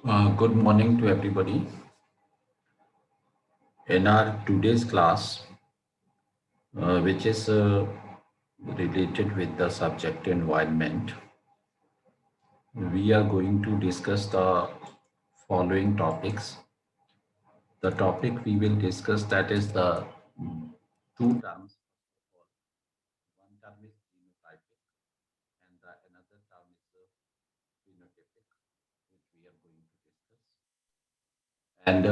Good morning to everybody. In our today's class, which is related with the subject environment, we are going to discuss the following topics. The topic we will discuss that is the two terms. One term is genotypic and the another term is the phenotypic, which we are going to discuss. And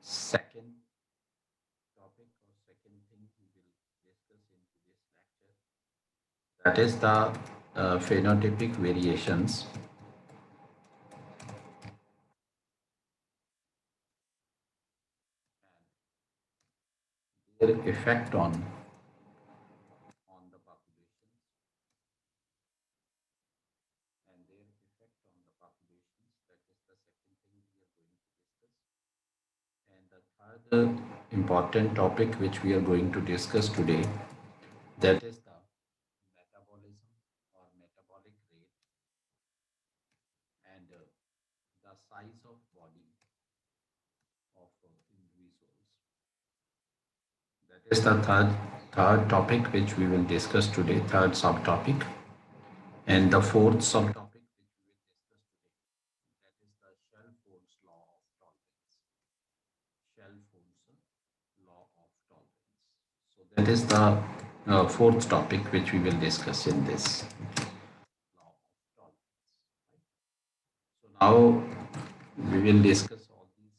second topic or second thing we will discuss in today's lecture that is the phenotypic variations and their effect on the populations and their effect on the populations. That is the second thing we are going to discuss. And the third important topic which we are going to discuss today that is the metabolism or metabolic rate and the size of body of individuals. That is the third topic which we will discuss today, third subtopic. And the fourth subtopic which we will discuss today, that is the Shelford's law of tolerance. Shelford's law of tolerance. So that is the fourth topic which we will discuss in this law of tolerance. Right? So now we will discuss all these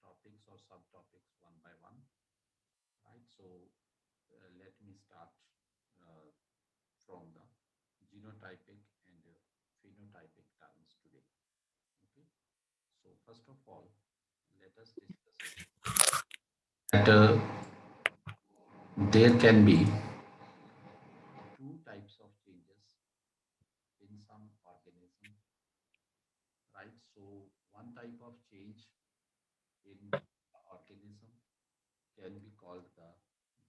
topics or subtopics one by one. Right? So let me start uh, from the genotypic and phenotypic terms today. Okay. So first of all, let us discuss that there can be two types of changes in some organism, right? So one type of change in the organism can be called the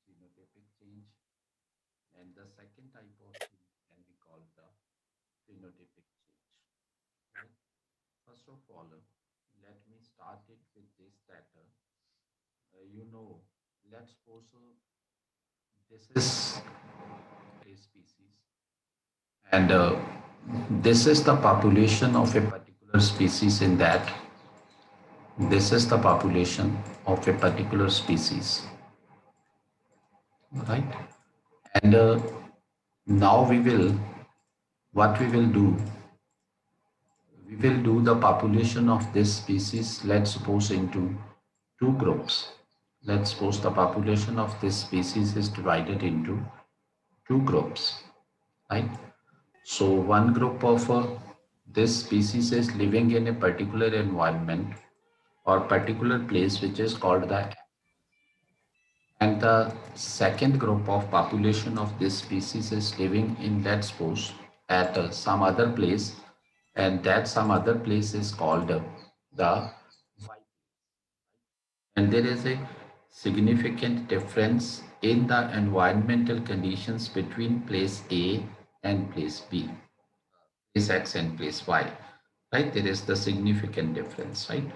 genotypic change, and the second type of change can be called the phenotypic change, right? First of all, let me start it with this that let's suppose this is a species and this is the population of a particular species in that this is the population of a particular species, right? And now what we will do the population of this species, let's suppose into two groups. Let's suppose the population of this species is divided into two groups, right? So one group of this species is living in a particular environment or particular place which is called the, and the second group of population of this species is living in, let's suppose, at some other place, and that some other place is called the, and there is a significant difference in the environmental conditions between place A and place B, place X and place Y, right? There is the significant difference, right?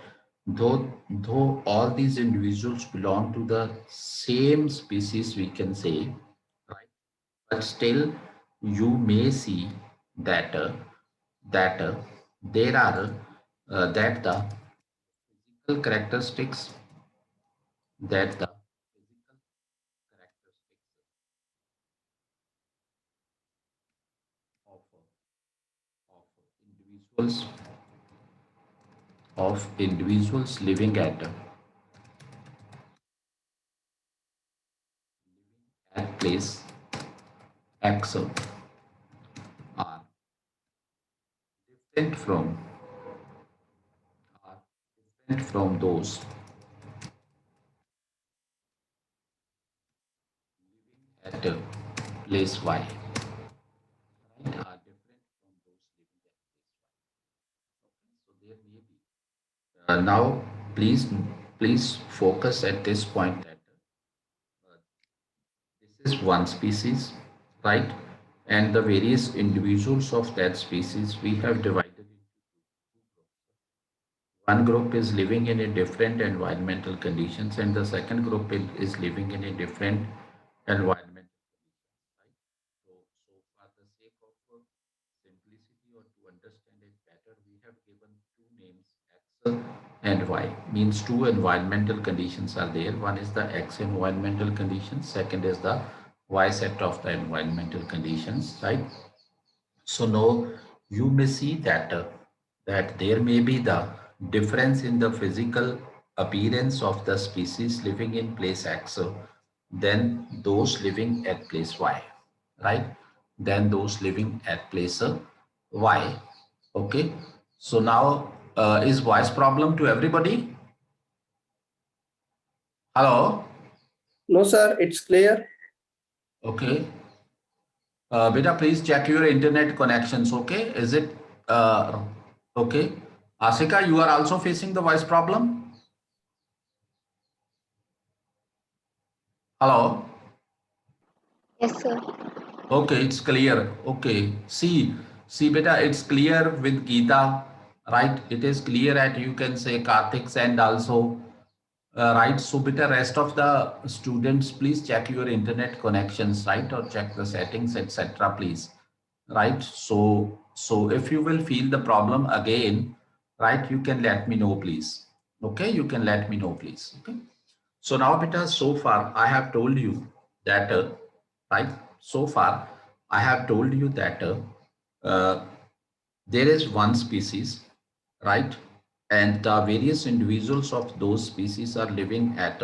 Though all these individuals belong to the same species, we can say, right? But still, you may see that that there are that the physical characteristics that the physical characteristics of of individuals living at place X are different from are different from those at place Y, right? Are different from those living at place Y. Okay, so there may be. Now, please focus at this point that this is one species, right? And the various individuals of that species we have divided into two groups. one group is living in a different environmental conditions and the second group is living in a different environmental conditions, right? So for the sake of simplicity or to understand it better, we have given two names, X and Y. Means two environmental conditions are there. One is the X environmental conditions, second is the Y set of the environmental conditions, right? So now you may see that that there may be the difference in the physical appearance of the species living in place X than those living at place Y, right? Than those living at place Y. Okay. So now is voice problem to everybody? Hello. No, sir, it's clear. Okay. Beta, please check your internet connections. Okay. Is it okay? Asika, you are also facing the voice problem? Hello. Yes, sir. Okay, it's clear. Okay. See, beta, it's clear with Geeta, right? It is clear at you can say Karthik's and also, right? So, beta, rest of the students, please check your internet connections, right? Or check the settings, etc. Please, right? So if you will feel the problem again, right? You can let me know, please. Okay, you can let me know, please. Okay. So now, beta, so far I have told you that, right? So far I have told you that uh, there is one species, right? And the various individuals of those species are living at,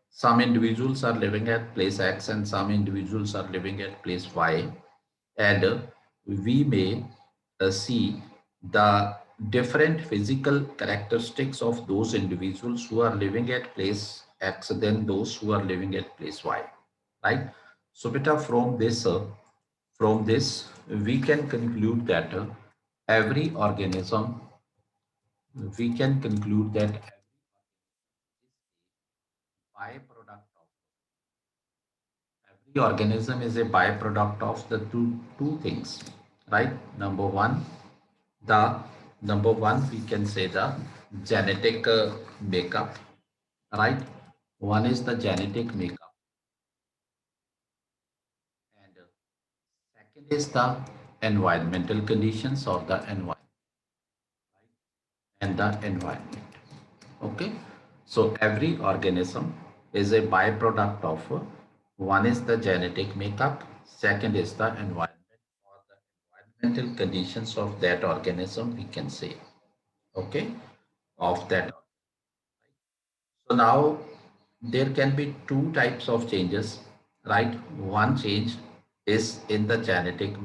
some individuals are living at place X and some individuals are living at place Y. And we may see the different physical characteristics of those individuals who are living at place X than those who are living at place Y, right? So beta, from this we can conclude that every organism, we can conclude that byproduct of every organism is a byproduct of the two things, right? The number one, we can say the genetic makeup, right? One is the genetic makeup, and second is the environmental conditions or the environment, right? And the environment. Okay, so every organism is a byproduct of one is the genetic makeup, second is the environment or the environmental conditions of that organism, we can say. Okay, of that. So now there can be two types of changes, right? One change is in the genetic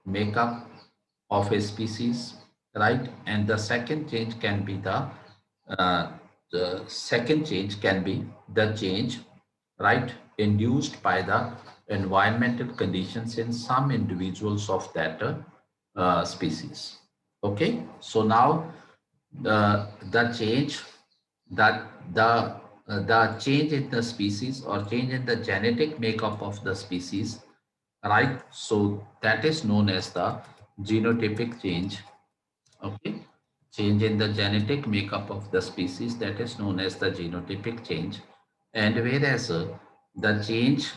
makeup of a species, right? And uh, the second change can be the change, right, induced by the environmental conditions in some individuals of that species. Okay, so now the change that the change in the species or change in the genetic makeup of the species, right? So that is known as the genotypic change. Okay, change in the genetic makeup of the species, that is known as the genotypic change. And whereas the change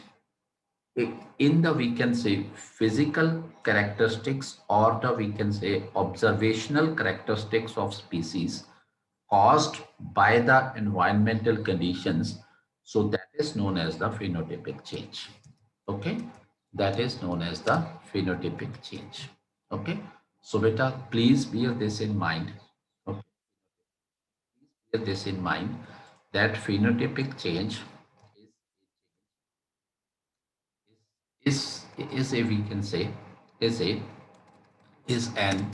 in the, we can say, physical characteristics or the, we can say, observational characteristics of species caused by the environmental conditions, so that is known as the phenotypic change. Okay, that is known as the phenotypic change. Okay, so beta, please bear this in mind. Okay, bear this in mind that phenotypic change is a, we can say, is a is an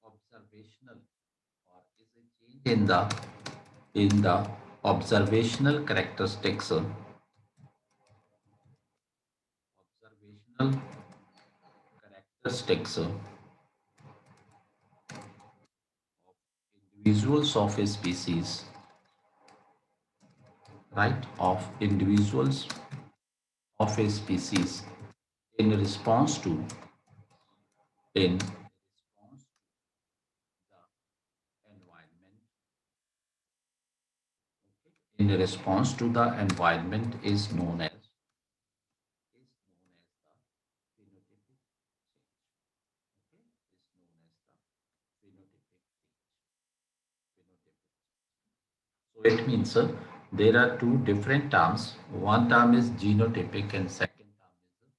observational or is a change in the observational characteristics, observational characteristics of individuals of a species, right? Of individuals of a species in response to, in response to the environment, in response to the environment is known as the phenotypic change. Okay, is known as the phenotypic change. Phenotypic. So it means there are two different terms. One term is genotypic and second term is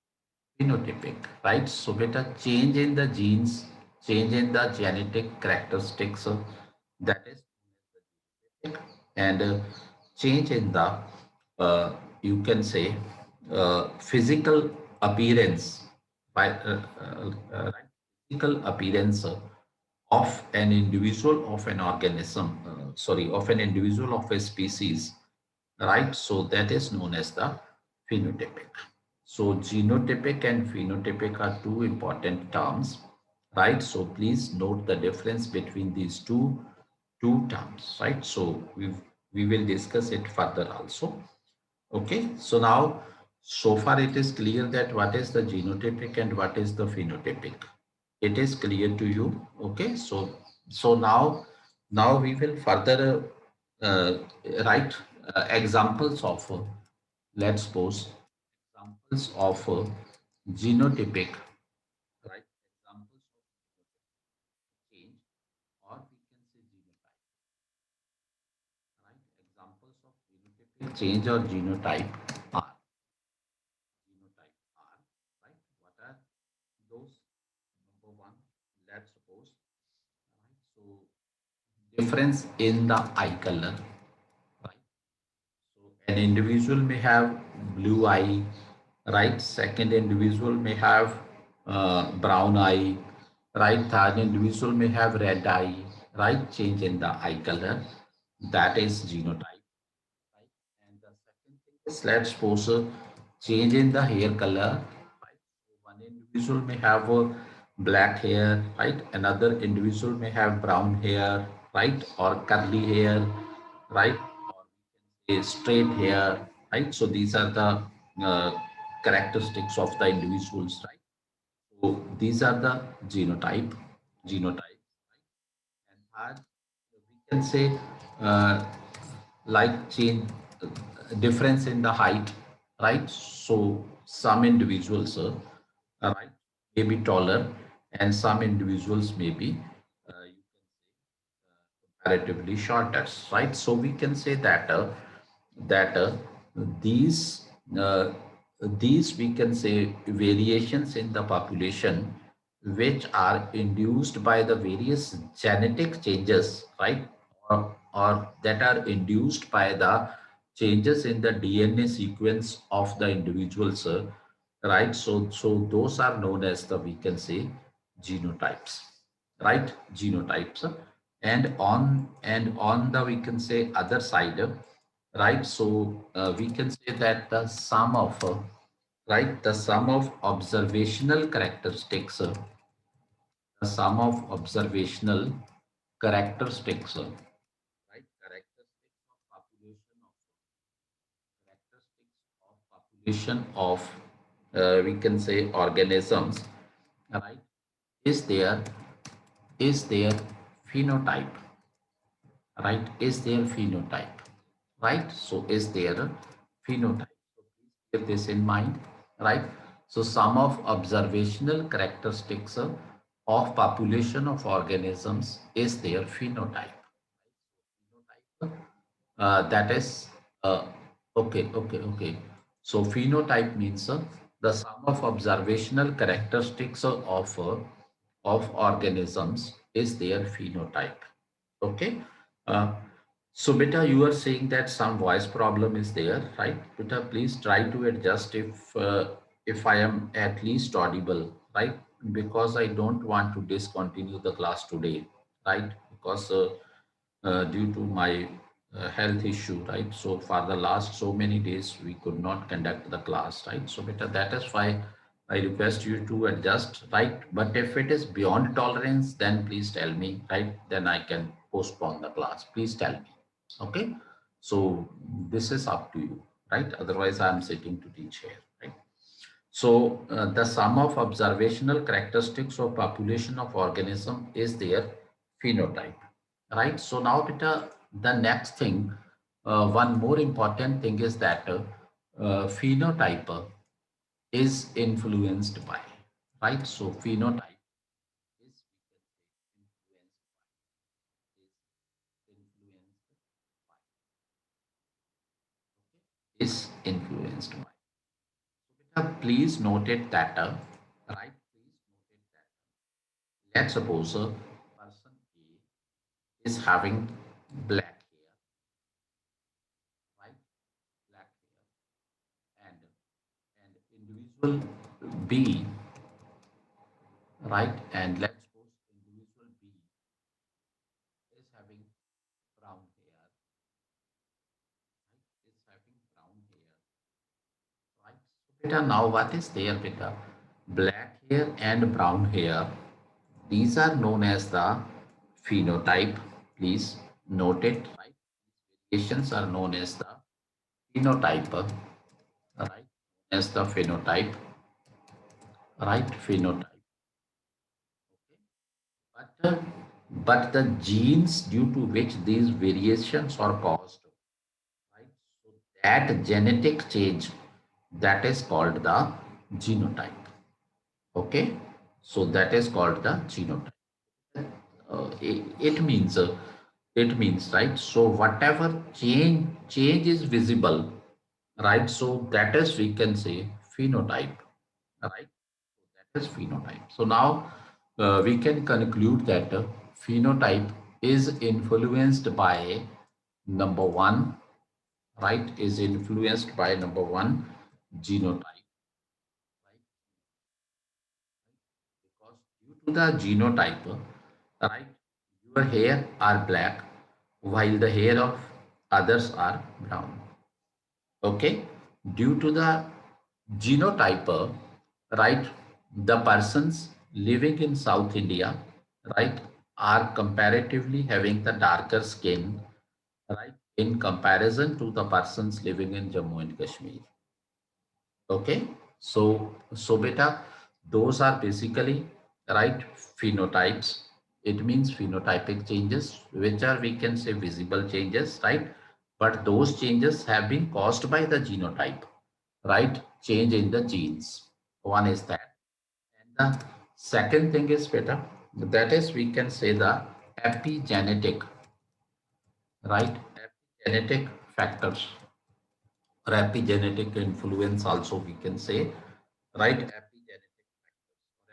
phenotypic, right? So beta change in the genes, change in the genetic characteristics, that is and change in the you can say physical appearance by right, physical appearance of an individual of an organism, sorry, of an individual of a species, right? So that is known as the phenotypic. So genotypic and phenotypic are two important terms, right? So please note the difference between these two terms, right? So we will discuss it further also. Okay, so now so far it is clear that what is the genotypic and what is the phenotypic. It is clear to you. Okay, so now we will further write examples of let's suppose examples of genotypic, right? Examples of change, or we can say genotype, right? Examples of genotypic change or genotype are right. What are those? Number one, let's suppose, right? So difference in the eye color, right? So an individual may have blue eye, right? Second individual may have brown eye, right? Third individual may have red eye, right? Change in the eye color, that is genotype, right? And the second thing is let's suppose change in the hair color, right? So one individual may have a black hair, right? Another individual may have brown hair, right? Or curly hair, right? Or a straight hair, right? So these are the uh, characteristics of the individuals, right? So these are the genotype, right? And third, we can say uh, like change difference in the height, right? So some individuals, right, may be taller, and some individuals may be you can comparatively shorter, right? So we can say that that these uh, these we can say variations in the population which are induced by the various genetic changes, right? Or that are induced by the changes in the DNA sequence of the individuals, right? So those are known as the we can say genotypes, right? Genotypes. And on the we can say other side, right? So we can say that the sum of right, the sum of observational characteristics, the sum of observational characteristics, right? Characteristics of we can say organisms, right? Is there is their phenotype, right? Is their phenotype, right? So is there a phenotype? So please keep this in mind, right? So sum of observational characteristics of population of organisms is their phenotype. That is okay. So phenotype means the sum of observational characteristics of organisms is their phenotype. Okay. Uh, so beta, you are saying that some voice problem is there, right? Beta, please try to adjust if I am at least audible, right? Because I don't want to discontinue the class today, right? Because due to my health issue, right? So for the last so many days, we could not conduct the class, right? So beta, that is why I request you to adjust, right? But if it is beyond tolerance, then please tell me, right? Then I can postpone the class. Please tell me. Okay. So this is up to you, right? Otherwise, I'm sitting to teach here, right? So the sum of observational characteristics of population of organism is their phenotype, right? So now, beta, the next thing, One more important thing is that phenotype is influenced by, right? So phenotype is influenced by. Please note it that, right? Please note it that. Let's suppose a person A is having black hair, right? Black hair, and individual B, right? And let's suppose individual B is having brown hair, right? Is having brown hair, right? So beta, now what is there, beta? Black hair and brown hair. These are known as the phenotype. Please note it, right? Variations are known as the phenotype, right? As the phenotype, right? Phenotype. But, but the genes due to which these variations are caused, right? So that genetic change, that is called the genotype. Okay, so that is called the genotype. It means right. So whatever change is visible, right? So that is, we can say, phenotype, right? That is phenotype. So now we can conclude that phenotype is influenced by number one, right? Is influenced by number one, genotype, right? Because due to the genotype, right, your hair are black while the hair of others are brown. Okay, due to the genotype, right, the persons living in South India, right, are comparatively having the darker skin, right, in comparison to the persons living in Jammu and Kashmir. Okay, so beta, those are basically, right, phenotypes. It means phenotypic changes, which are, we can say, visible changes, right? But those changes have been caused by the genotype, right? Change in the genes. One is that. And the second thing is, beta, that is, we can say, the epigenetic, right? Epigenetic factors or epigenetic influence also, we can say, right?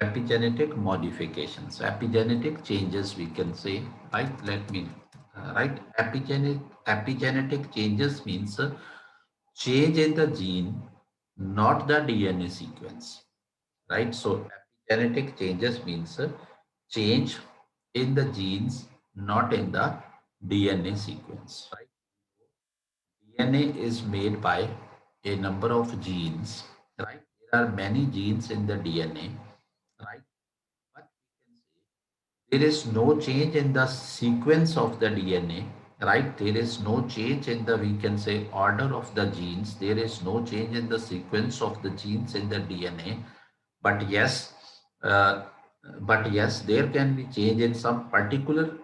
Epigenetic modifications, epigenetic changes, we can say, right? Let me, right? Epigenetic changes means change in the gene, not the DNA sequence, right? So epigenetic changes means change in the genes, not in the DNA sequence, right? DNA is made by a number of genes, right? There are many genes in the DNA, right? But we can say there is no change in the sequence of the DNA, right? There is no change in the, we can say, order of the genes. There is no change in the sequence of the genes in the DNA. But yes, uh, but yes, there can be change in some particular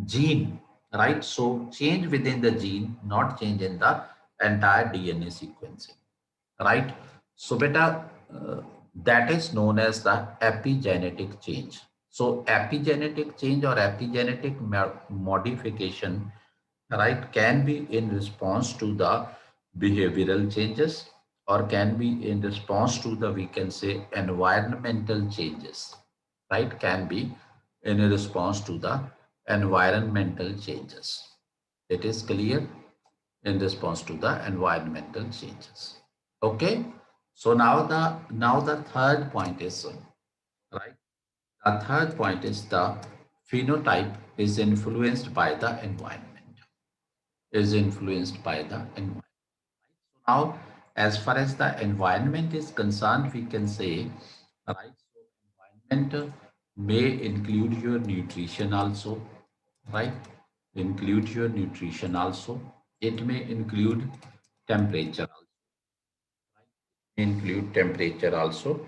gene, right? So change within the gene, not change in the entire DNA sequencing, right? So beta, that is known as the epigenetic change. So epigenetic change or epigenetic modification, right, can be in response to the behavioral changes or can be in response to the, we can say, environmental changes, right? Can be in response to the environmental changes. It is clear, in response to the environmental changes. Okay, so now the third point is, right. The third point is the phenotype is influenced by the environment. Is influenced by the environment. So now, as far as the environment is concerned, we can say, right. So environment may include your nutrition also, right? Include your nutrition also. It may include temperature also, include temperature also,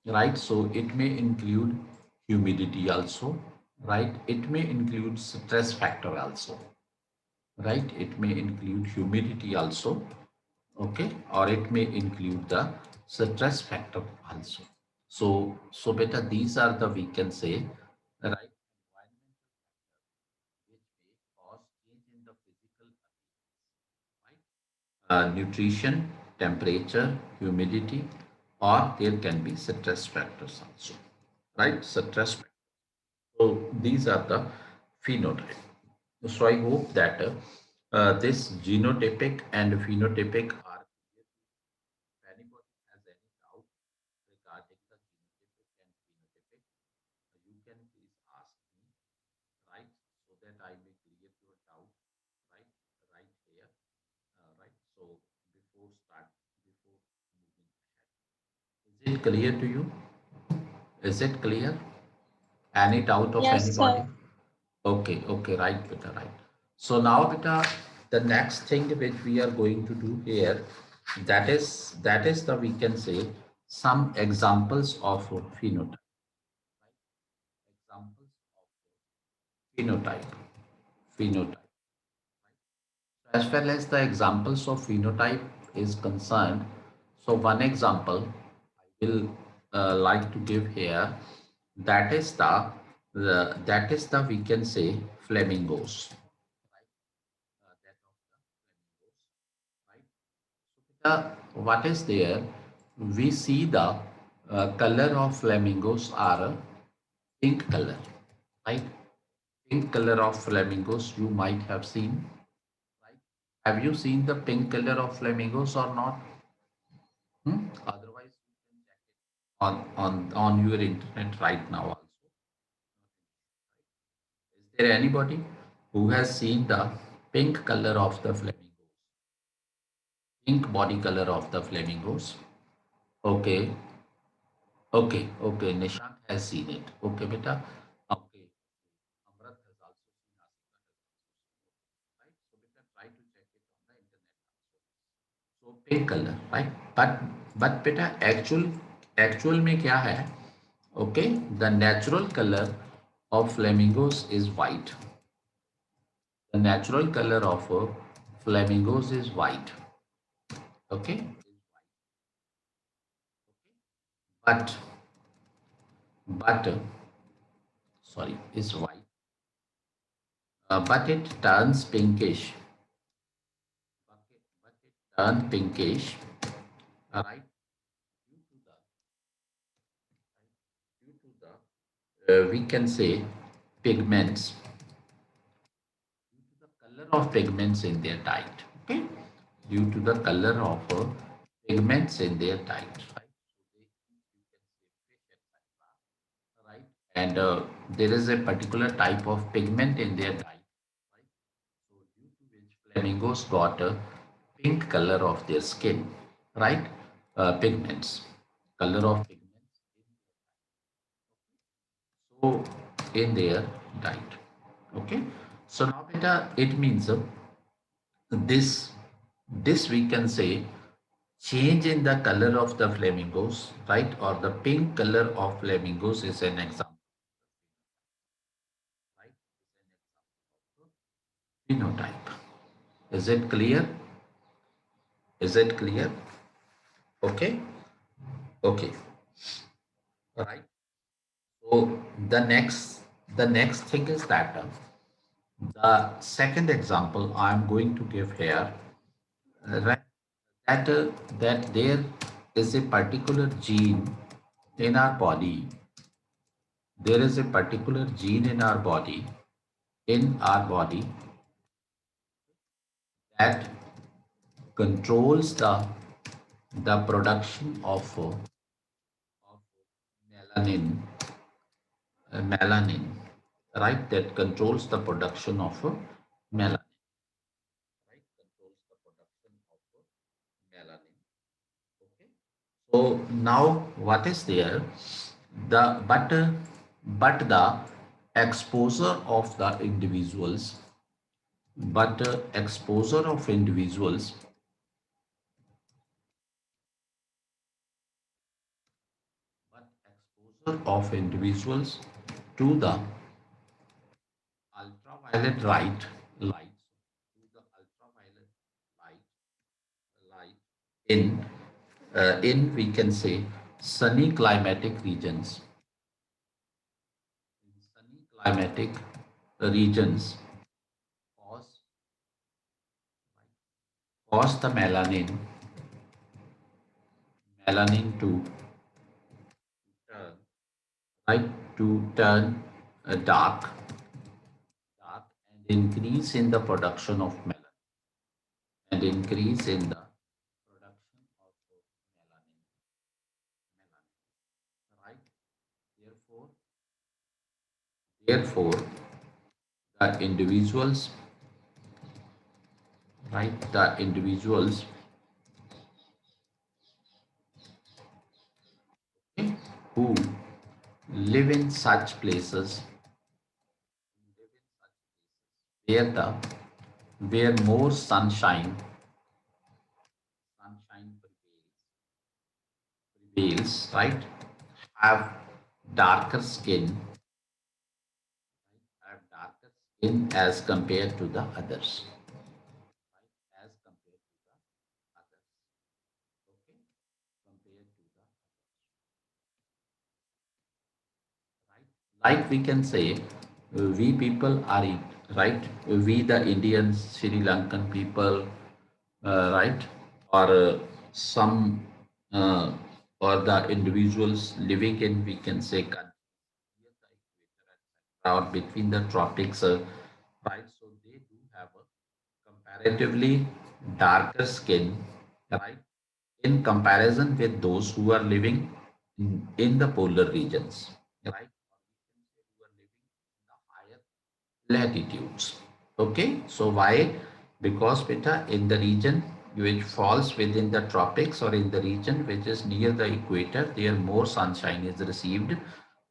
right? So it may include humidity also, right? It may include stress factor also, right? It may include humidity also, okay, or it may include the stress factor also. So beta, these are the, we can say, right, environmental which may cause change in the physical appearance, right? Nutrition, temperature, humidity, or there can be stress factors also, right? Stress factors. So these are the phenotype. So I hope that this genotypic and phenotypic are clear. If anybody has any doubt regarding the genotypic and phenotypic, you can please ask me, right? So that I may clear your doubt, right? Right here, right? So before moving ahead, is it clear to you? Is it clear? Any doubt of Yes, sir. anybody? Okay, okay, right, beta, right. So now, beta, the next thing which we are going to do here, that is the, we can say, some examples of phenotype. Examples of phenotype. Phenotype. As well as the examples of phenotype is concerned, so one example I will like to give here. That is the we can say flamingos. Right? That of the flamingos. Right? What is there? We see the color of flamingos are a pink color, right? Pink color of flamingos you might have seen, right? Have you seen the pink color of flamingos or not? Hmm? Otherwise, you can check it on your internet right now also. Is there anybody who has seen the pink color of the flamingos? Pink body color of the flamingos? Okay, okay. Nishant has seen it. Okay, beta. Okay. Amrat has also seen. Asika has also seen. Right? So beta, try to check it on the internet also. So pink color, right? But beta, actual में क्या है? Okay, the natural color of flamingos is white. The natural color of flamingos is white. Okay, but but sorry, is white. But it turns pinkish. But it turns pinkish, right? Due to the due to the we can say pigments, due to the color of pigments in their diet. Okay, due to the color of pigments in their diet, right? So they eat, you can say, fish, etc. Right? And there is a particular type of pigment in their diet, right? So due to which flamingos got a pink color of their skin, right? Pigments, color of pigments. So in their diet. Okay. So now beta, it means this this we can say change in the color of the flamingos, right? Or the pink color of flamingos is an example, right? Is an example of phenotype. Is it clear? Is it clear? Okay. Okay. Right. So the next thing is that the second example I'm going to give here, right? That that there is a particular gene in our body. There is a particular gene in our body that controls the production of melanin, melanin, right? That controls the production of melanin, right? Controls the production of melanin. Okay. So now what is there? The but the exposure of the individuals, exposure of individuals, but exposure of individuals to the ultraviolet light, in we can say sunny climatic regions. In sunny climatic regions, cause cause the melanin to turn turn dark and increase in the production of melanin and increase in the production of melanin, right? Therefore, the individuals, the individuals, okay, who live in such places where the where more sunshine prevails, right? Have darker skin, have darker skin as compared to the others, as compared to the others, okay, compared to the right. Like we can say, we people are right. We the Indians, Sri Lankan people, right, or some uh, or the individuals living in we can say countries near the equator, etc., or between the tropics, right? So they do have a comparatively darker skin, right, in comparison with those who are living in the polar regions, right? Or we can say who are living in the higher latitudes. Okay, so why? Because beta in the region which falls within the tropics or in the region which is near the equator, there more sunshine is received,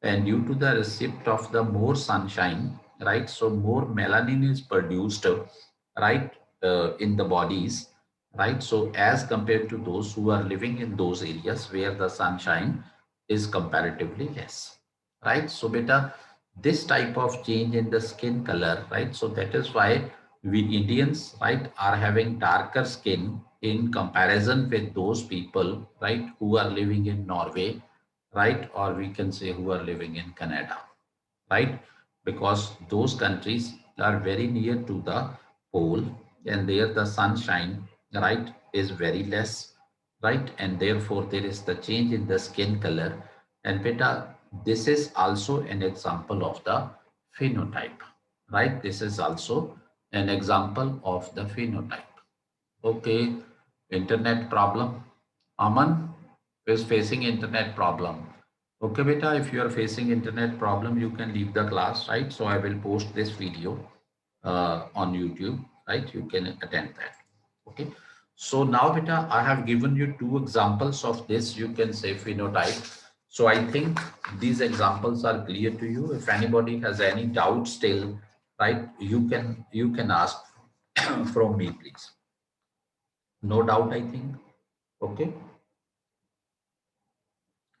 and due to the receipt of the more sunshine, right? So more melanin is produced, right, in the bodies, right? So as compared to those who are living in those areas where the sunshine is comparatively less, right? So beta this type of change in the skin color, right? So that is why we Indians, right, are having darker skin in comparison with those people, right, who are living in Norway, right, or we can say who are living in Canada, right? Because those countries are very near to the pole and there the sunshine, right, is very less, right? And therefore there is the change in the skin color. And beta, this is also an example of the phenotype, right? This is also an example of the phenotype. Okay, internet problem. Aman is facing internet problem. Okay, beta, if you are facing internet problem, you can leave the class, right? So I will post this video on YouTube, right? You can attend that. Okay. So now, beta, I have given you two examples of this. You can say phenotype. So I think these examples are clear to you. If anybody has any doubt still, right, you can ask from me, please. No doubt, I think. Okay.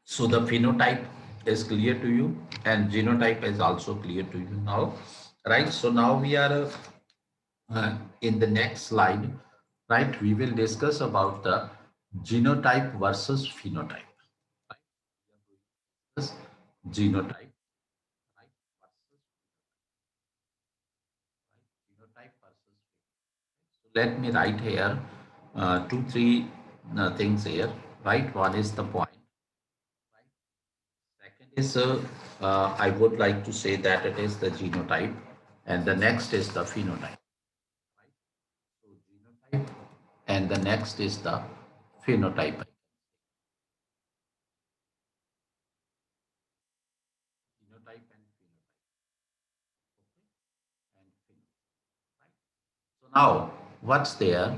So the phenotype is clear to you and genotype is also clear to you now, right? So now we are in the next slide, right? We will discuss about the genotype versus phenotype, right? This genotype, right? Versus genotype versus phenotype. So let me write here two, three things here, right? One is the point. Right? Second is, I would like to say that it is the genotype, and the next is the phenotype. Right? So genotype, and the next is the phenotype. Genotype and phenotype. Okay, and phenotype. Right? So now, what's there?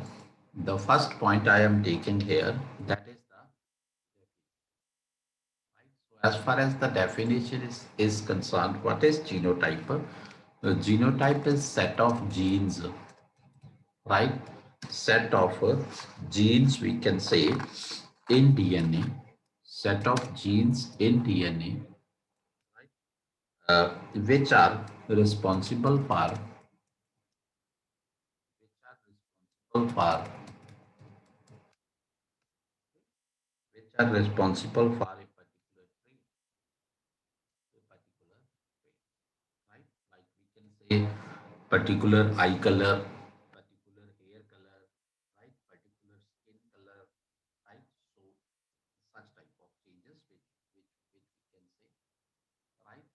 The first point I am taking here, that is the right. So as far as the definition is concerned, what is genotype? Genotype is set of genes, right? Set of genes we can say in DNA, set of genes in DNA, which are responsible for are responsible for a particular trait, right? Like we can say particular eye color, particular hair color, right? Particular skin color, right? So such type of changes which we can say, right?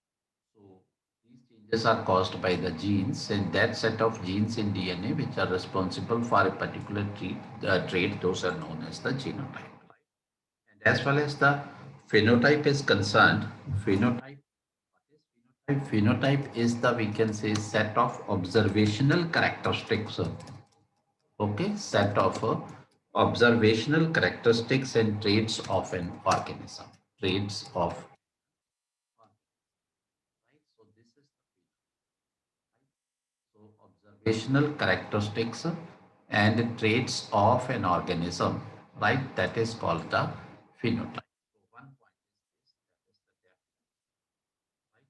So these changes are caused by the genes and that set of genes in DNA which are responsible for a particular trait, those are known as the genotype. And as far as the phenotype is concerned, phenotype, what is phenotype? Phenotype is the, we can say, set of observational characteristics. Okay, set of observational characteristics and traits of an organism. Traits of, right? So this is the so observational characteristics and traits of an organism, right? That is called the phenotype. So one point is this, that is the definition, right?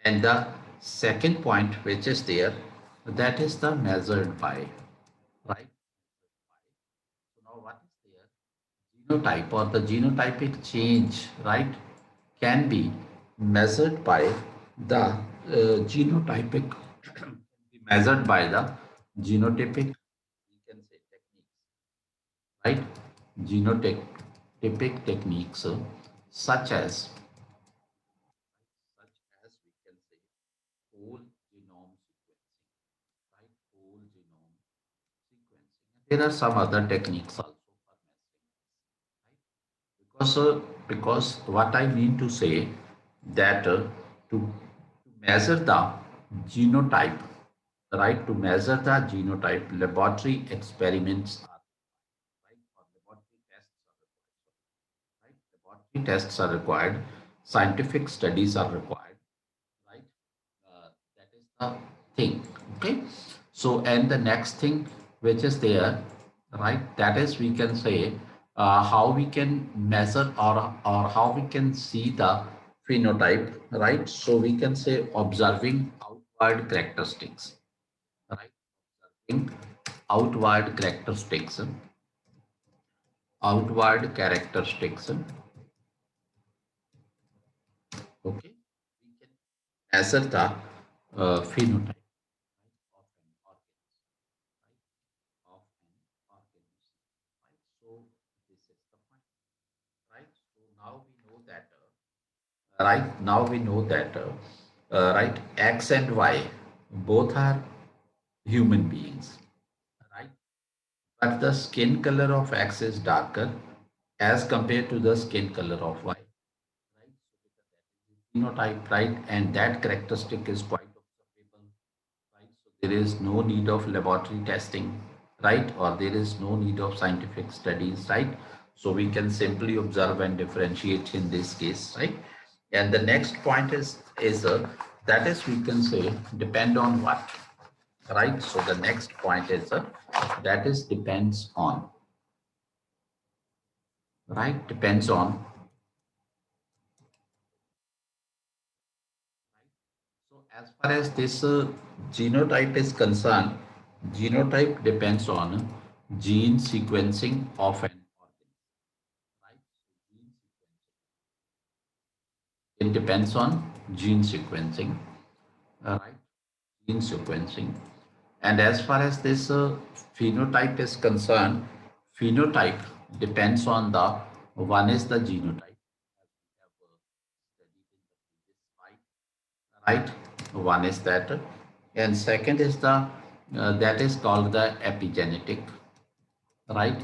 And the second point which is there, that is the measured by, right? So now what is there? Genotype or the genotypic change, right, can be measured by the genotypic, be measured by the genotypic, we can say techniques, right? Genotypic techniques such as we can say whole genome sequencing, right? Whole genome sequencing. There are some other techniques also for measuring this, right? Because what I mean to say that to measure the genotype, right? To measure the genotype, laboratory experiments are right, or laboratory tests are required. Right? Laboratory tests are required. Scientific studies are required. Right? That is the thing. Okay. So, and the next thing which is there, right? That is we can say how we can measure or how we can see the phenotype, right? So we can say observing outward characteristics, right? Observing outward characteristics, outward characteristics. Okay, we can measure the phenotype of an organism, right? Of an organism, right? So this is the point, right? So now we know that, right? Now we know that, right? X and Y both are human beings, right? But the skin color of X is darker as compared to the skin color of Y, right? So because that is the phenotype, right? And that characteristic is quite observable, right? So there is no need of laboratory testing, right? Or there is no need of scientific studies, right? So we can simply observe and differentiate in this case, right? And the next point is that is we can say depend on what, right? So the next point is that is depends on, right? Depends on, right? So as far as this genotype is concerned, genotype depends on gene sequencing of an organism, right? So gene sequencing. It depends on gene sequencing, right? Gene sequencing. And as far as this phenotype is concerned, phenotype depends on the one is the genotype, as we have studied in the previous slide, right? One is that, and second is the that is called the epigenetic, right?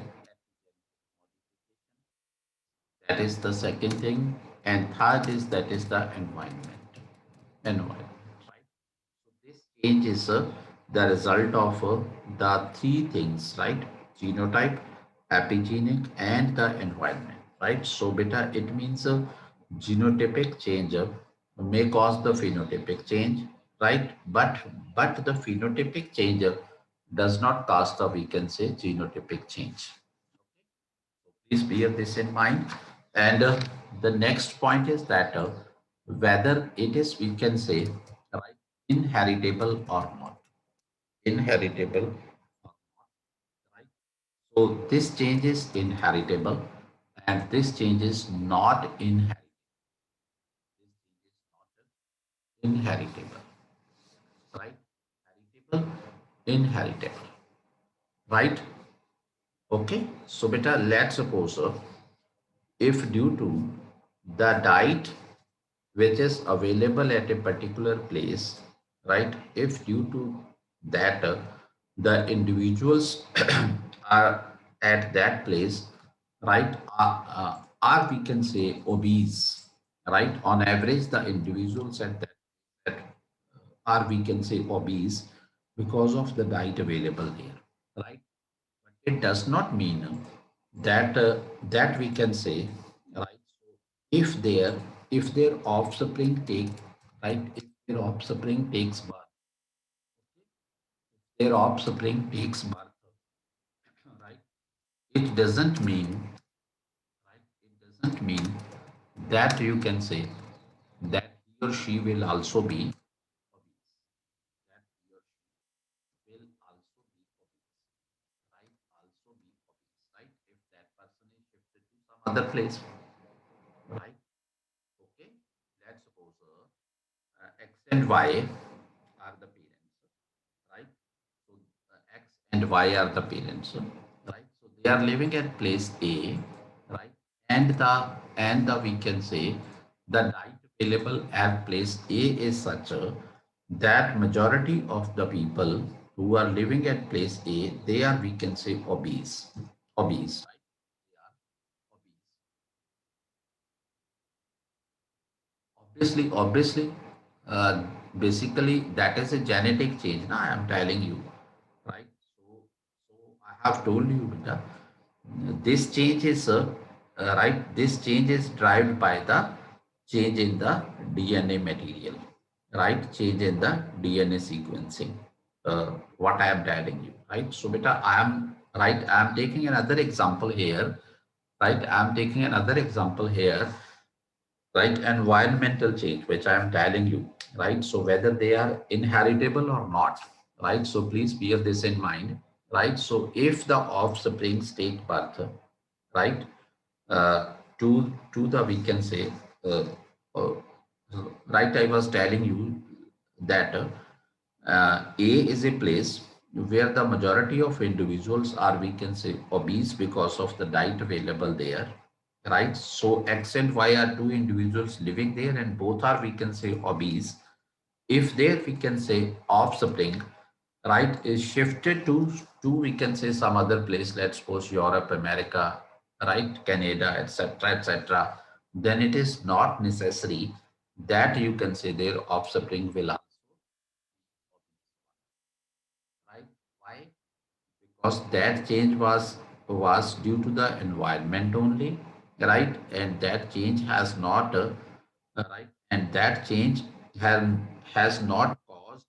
That is the second thing, and third is that is the environment, right? So this change is the result of the three things, right? Genotype, epigenic, and the environment, right? So beta, it means genotypic change may cause the phenotypic change, right? But the phenotypic change does not cause the, we can say, genotypic change. Please bear this in mind. And the next point is that whether it is, we can say, right, inheritable or not. Inheritable, right? So this change is inheritable and this change is not inheritable. This change is not inheritable, right? Heritable, inheritable, right? Okay. So, beta, let's suppose if due to the diet which is available at a particular place, right? If due to that the individuals are at that place, right? Or we can say obese, right? On average, the individuals at that or we can say obese because of the diet available there, right? But it does not mean that we can say, right? So if their offspring take, right, if their offspring takes birth, their offspring takes birth, right? It doesn't mean, right? It doesn't mean that you can say that he or she will also be obese. That he or she will also be obese, right? Also be obese, right? If that person is shifted to some other place, right? Okay. Let's suppose X and Y are the parents, right? So X and Y are the parents, right? So they are living at place A, right? And the we can say the diet available at place A is such that majority of the people who are living at place A, they are we can say obese, right? They are obese. Obviously, basically that is a genetic change. Now I am telling you, right? So I have told you, beta, this change is right. This change is driven by the change in the DNA material, right? Change in the DNA sequencing. What I am telling you, right? So, beta, I am right. I am taking another example here, right? I am taking another example here, right? Environmental change, which I am telling you, right? So whether they are inheritable or not, right? So please bear this in mind, right? So if the offsprings take birth, right, to the we can say, uh, uh, right? I was telling you that A is a place where the majority of individuals are, we can say, obese because of the diet available there, right? So X and Y are two individuals living there, and both are, we can say, obese. If there, we can say, offspring, right, is shifted to we can say some other place, let's suppose Europe, America, right, Canada, etc., then it is not necessary that you can say their offspring will also, right? Why? Because that change was due to the environment only, right? And that change has not right, and that change has not caused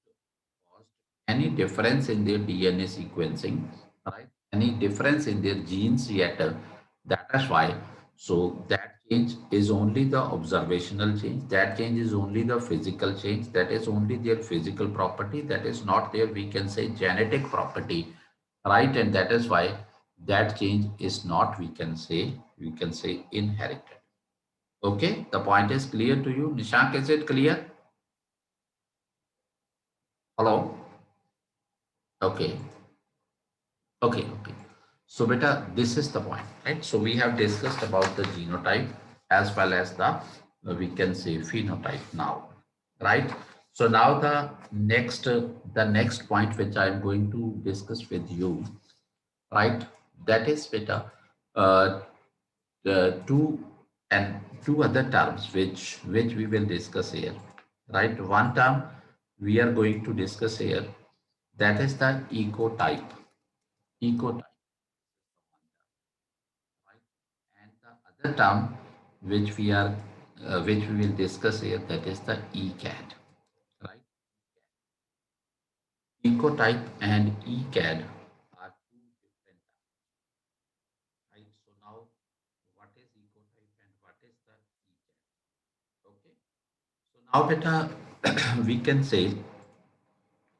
any difference in their DNA sequencing, right? Any difference in their genes yet. That is why. So that change is only the observational change. That change is only the physical change. That is only their physical property. That is not their, we can say, genetic property, right? And that is why that change is not, we can say, inherited. Okay, the point is clear to you. Nishank, is it clear? Hello? Okay. Okay. So, beta, this is the point, right? So, we have discussed about the genotype as well as the, we can say, phenotype now, right? So, now the next point which I am going to discuss with you, right? That is beta, uh, the two other terms which we will discuss here, right? One term we are going to discuss here, that is the ecotype, right? And the other term which which we will discuss here, that is the ecad, right? Ecotype and ecad are two different terms, right? So now what is ecotype and what is the ecad? Okay. So now beta, we can say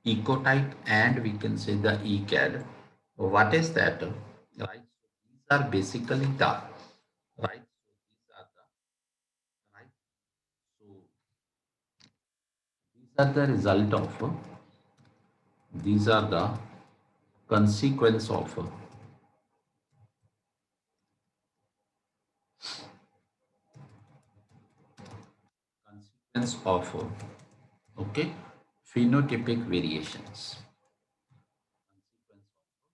ecotype and we can say the ecad. What is that? Right. So these are basically the right? So these are the right. So these are the result of these are the consequence of okay, phenotypic variations. Consequence of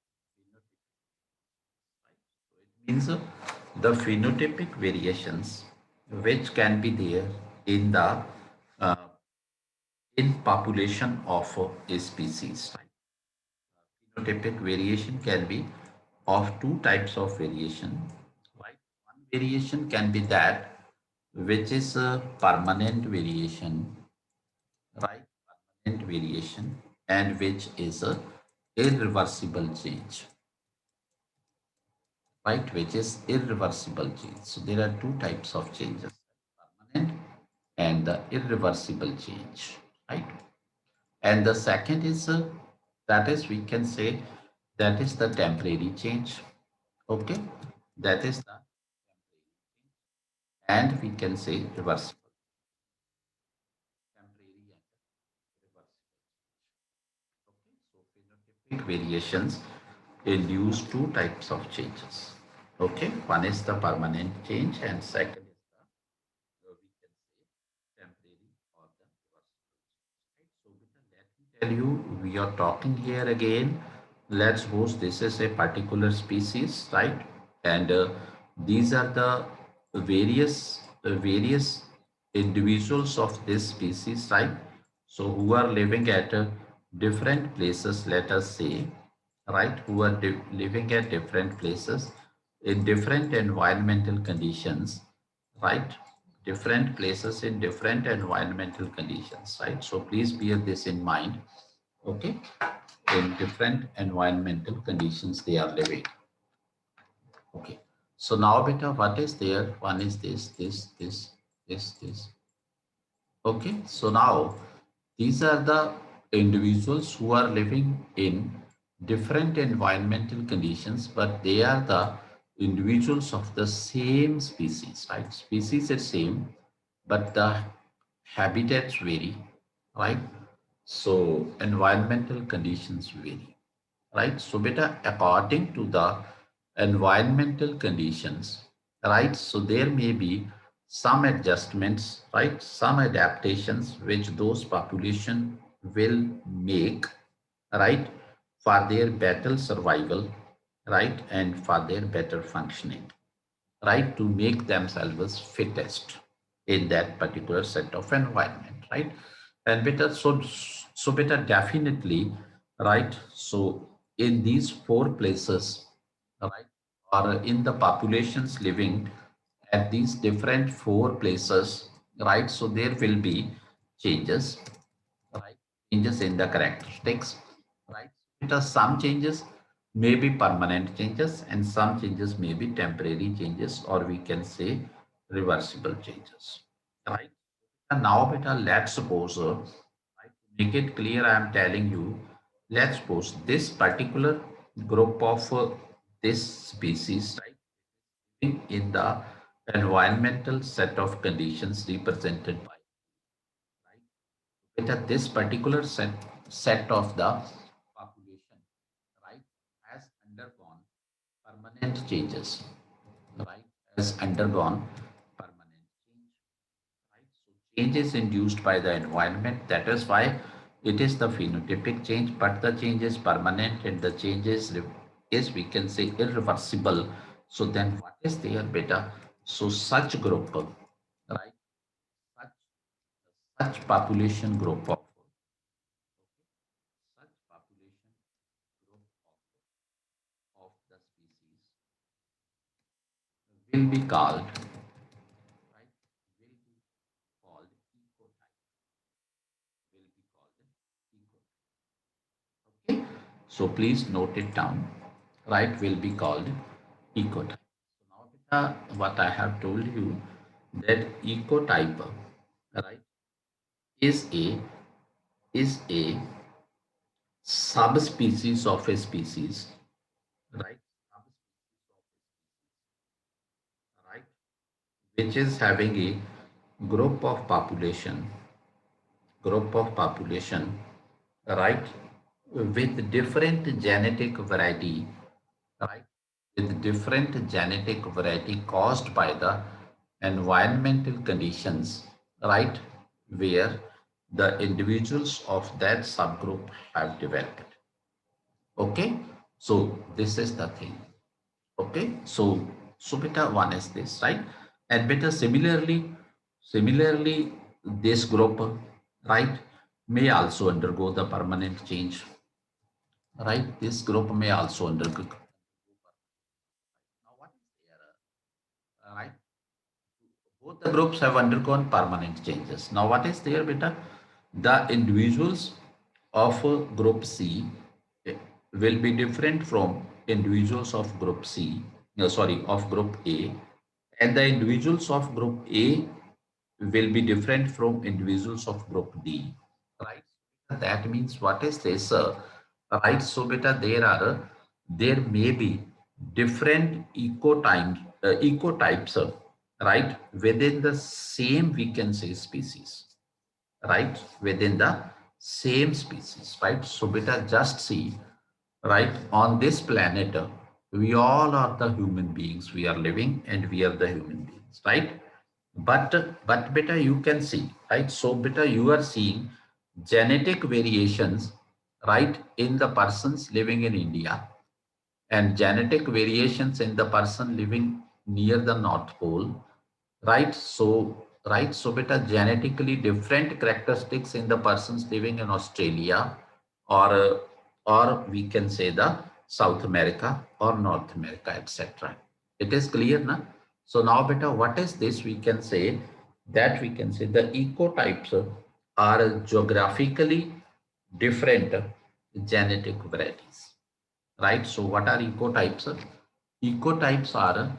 phenotypic, right? So it means the phenotypic variations which can be there in the uh, in population of a species, right? Phenotypic variation can be of two types of variation, right? One variation can be that which is a permanent variation, right? Permanent variation, and which is a irreversible change, right? Which is irreversible change. So there are two types of changes, permanent and the irreversible change, right? And the second is that is we can say that is the temporary change, okay? That is the and we can say reversible, temporary and reversible. Okay, so phenotypic variations induce two types of changes. Okay, one is the permanent change, and second is the we can say temporary or the reversible change. Right? So, let me tell you, we are talking here again. Let's suppose this is a particular species, right? And these are the various individuals of this species, right? So who are living at different places, let us say, right? Who are living at different places in different environmental conditions, right? Different places in different environmental conditions, right? So please bear this in mind, okay? In different environmental conditions they are living. Okay. So now beta, what is there? One is this. Okay. So now these are the individuals who are living in different environmental conditions, but they are the individuals of the same species, right? Species is same, but the habitats vary, right? So environmental conditions vary, right? So beta, according to the environmental conditions, right? So there may be some adjustments, right? Some adaptations which those population will make, right? For their better survival, right? And for their better functioning, right, to make themselves fittest in that particular set of environment, right? And better, so better definitely, right? So in these four places, right, or in the populations living at these different four places, right? So there will be changes, right? Changes in the characteristics, right? Because some changes may be permanent changes and some changes may be temporary changes, or we can say reversible changes, right? And now, beta, let's suppose, right, to make it clear, I am telling you, let's suppose this particular group of this species, right, in the environmental set of conditions represented by, right, at this particular set of the population, right, has undergone permanent changes, right, has undergone permanent change, right? So change is induced by the environment. That is why it is the phenotypic change, but the change is permanent and the change is we can say irreversible. So then what is there, beta? So such group, right? Such such population group of such population group of the species will be called, right, will be called ecotype, will be called ecotype. Okay, so please note it down, right, will be called ecotype. So now what I have told you, that ecotype, right, is a subspecies of a species, right? Subspecies of a species, right? which is having a group of population, right, with different genetic variety, right, with different genetic variety caused by the environmental conditions, right, where the individuals of that subgroup have developed. Okay, so this is the thing. Okay, so beta one is this, right? And beta similarly, this group, right, may also undergo the permanent change, right? This group may also undergo. Now, what is there, right? Both the groups have undergone permanent changes. Now, what is there, beta? The individuals of group C eh, will be different from individuals of group C, sorry, of group A, and the individuals of group A will be different from individuals of group D, right? That means what is this? Right, so beta, there may be different ecotypes, right, within the same, we can say, species, right, within the same species, right? So beta, just see, right, on this planet, we all are the human beings, we are living and we are the human beings, right? But beta, you can see, right, so beta, you are seeing genetic variations, right, in the persons living in India, and genetic variations in the person living near the North Pole, right? So beta, genetically different characteristics in the persons living in Australia, or we can say the South America or North America, etc. It is clear, na? So now beta, what is this? We can say that we can say the ecotypes are geographically different genetic varieties, right? So what are ecotypes? Ecotypes are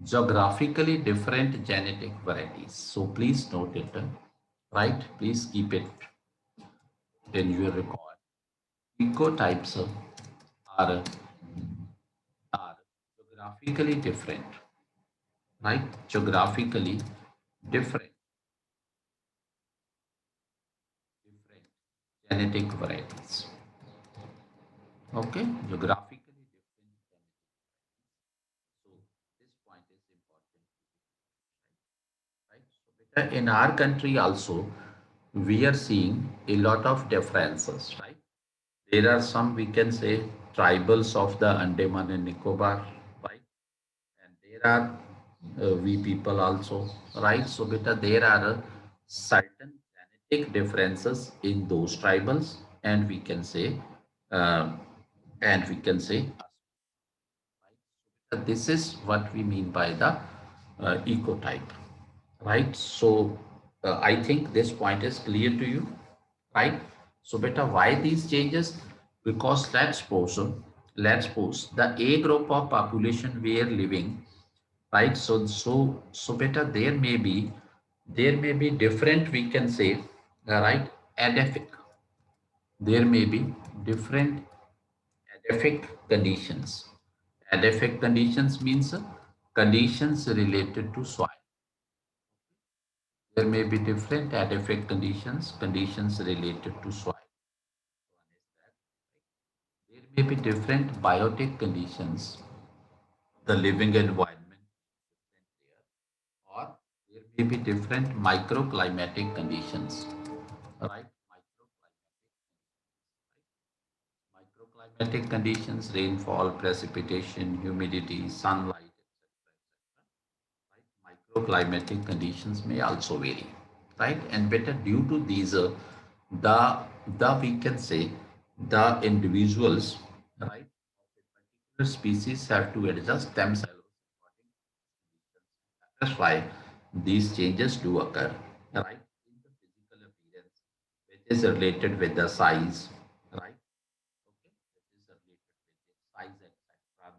geographically different genetic varieties. So please note it, right? Please keep it in your record. Ecotypes are, are geographically different, right? Geographically different, different genetic varieties. Okay, geographically different genetic. So this point is important, right? So in our country also, we are seeing a lot of differences, right? There are some, we can say, tribals of the Andaman and Nicobar, right? And there are we people also, right? So beta, there are certain genetic differences in those tribals, and we can say, uh, and we can say, this is what we mean by the ecotype, right? So I think this point is clear to you, right? So beta, why these changes? Because let's suppose the A group of population we are living, right? So beta, there may be different, we can say, right, adaphic. There may be different adaphic conditions. Adaphic conditions means conditions related to soil. There may be different adaphic conditions related to soil. There may be different biotic conditions, the living environment, or there may be different microclimatic conditions, right? Microclimatic conditions, rainfall, precipitation, humidity, sunlight, microclimatic conditions may also vary, right? And better due to these, the we can say the individuals, right, the species have to adjust themselves. That's why these changes do occur, right? In the physical appearance, which is related with the size, right? Okay, which is related with the size, etc.,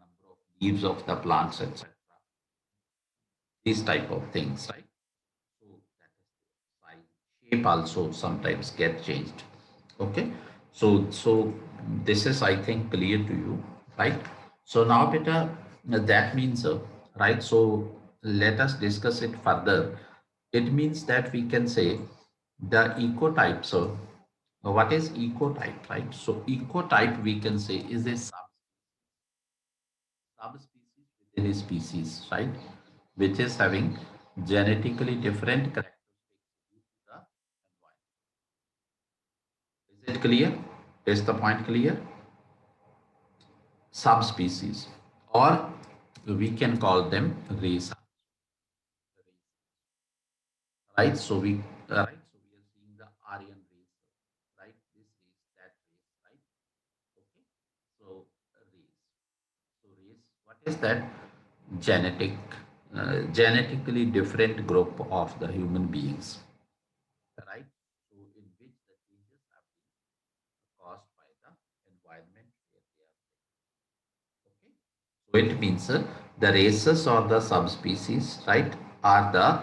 number of leaves of the plants, etc. These type of things, right? So that is the size. Shape also sometimes get changed. Okay. So this is, I think, clear to you, right? So now beta, that means, right? So let us discuss it further. It means that we can say the ecotype. So what is ecotype, right? So ecotype we can say is a subspecies within a species, right? Which is having genetically different characteristics due to the environment. Is it clear? Is the point clear? Subspecies, or we can call them race, right? So we are seeing the Aryan race, right? This race, that race, right? Okay. So race. So race, what is that? Genetic, genetically different group of the human beings, right? So in which the changes have been caused by the environment where they are living. Okay. So it means the races or the subspecies, right, are the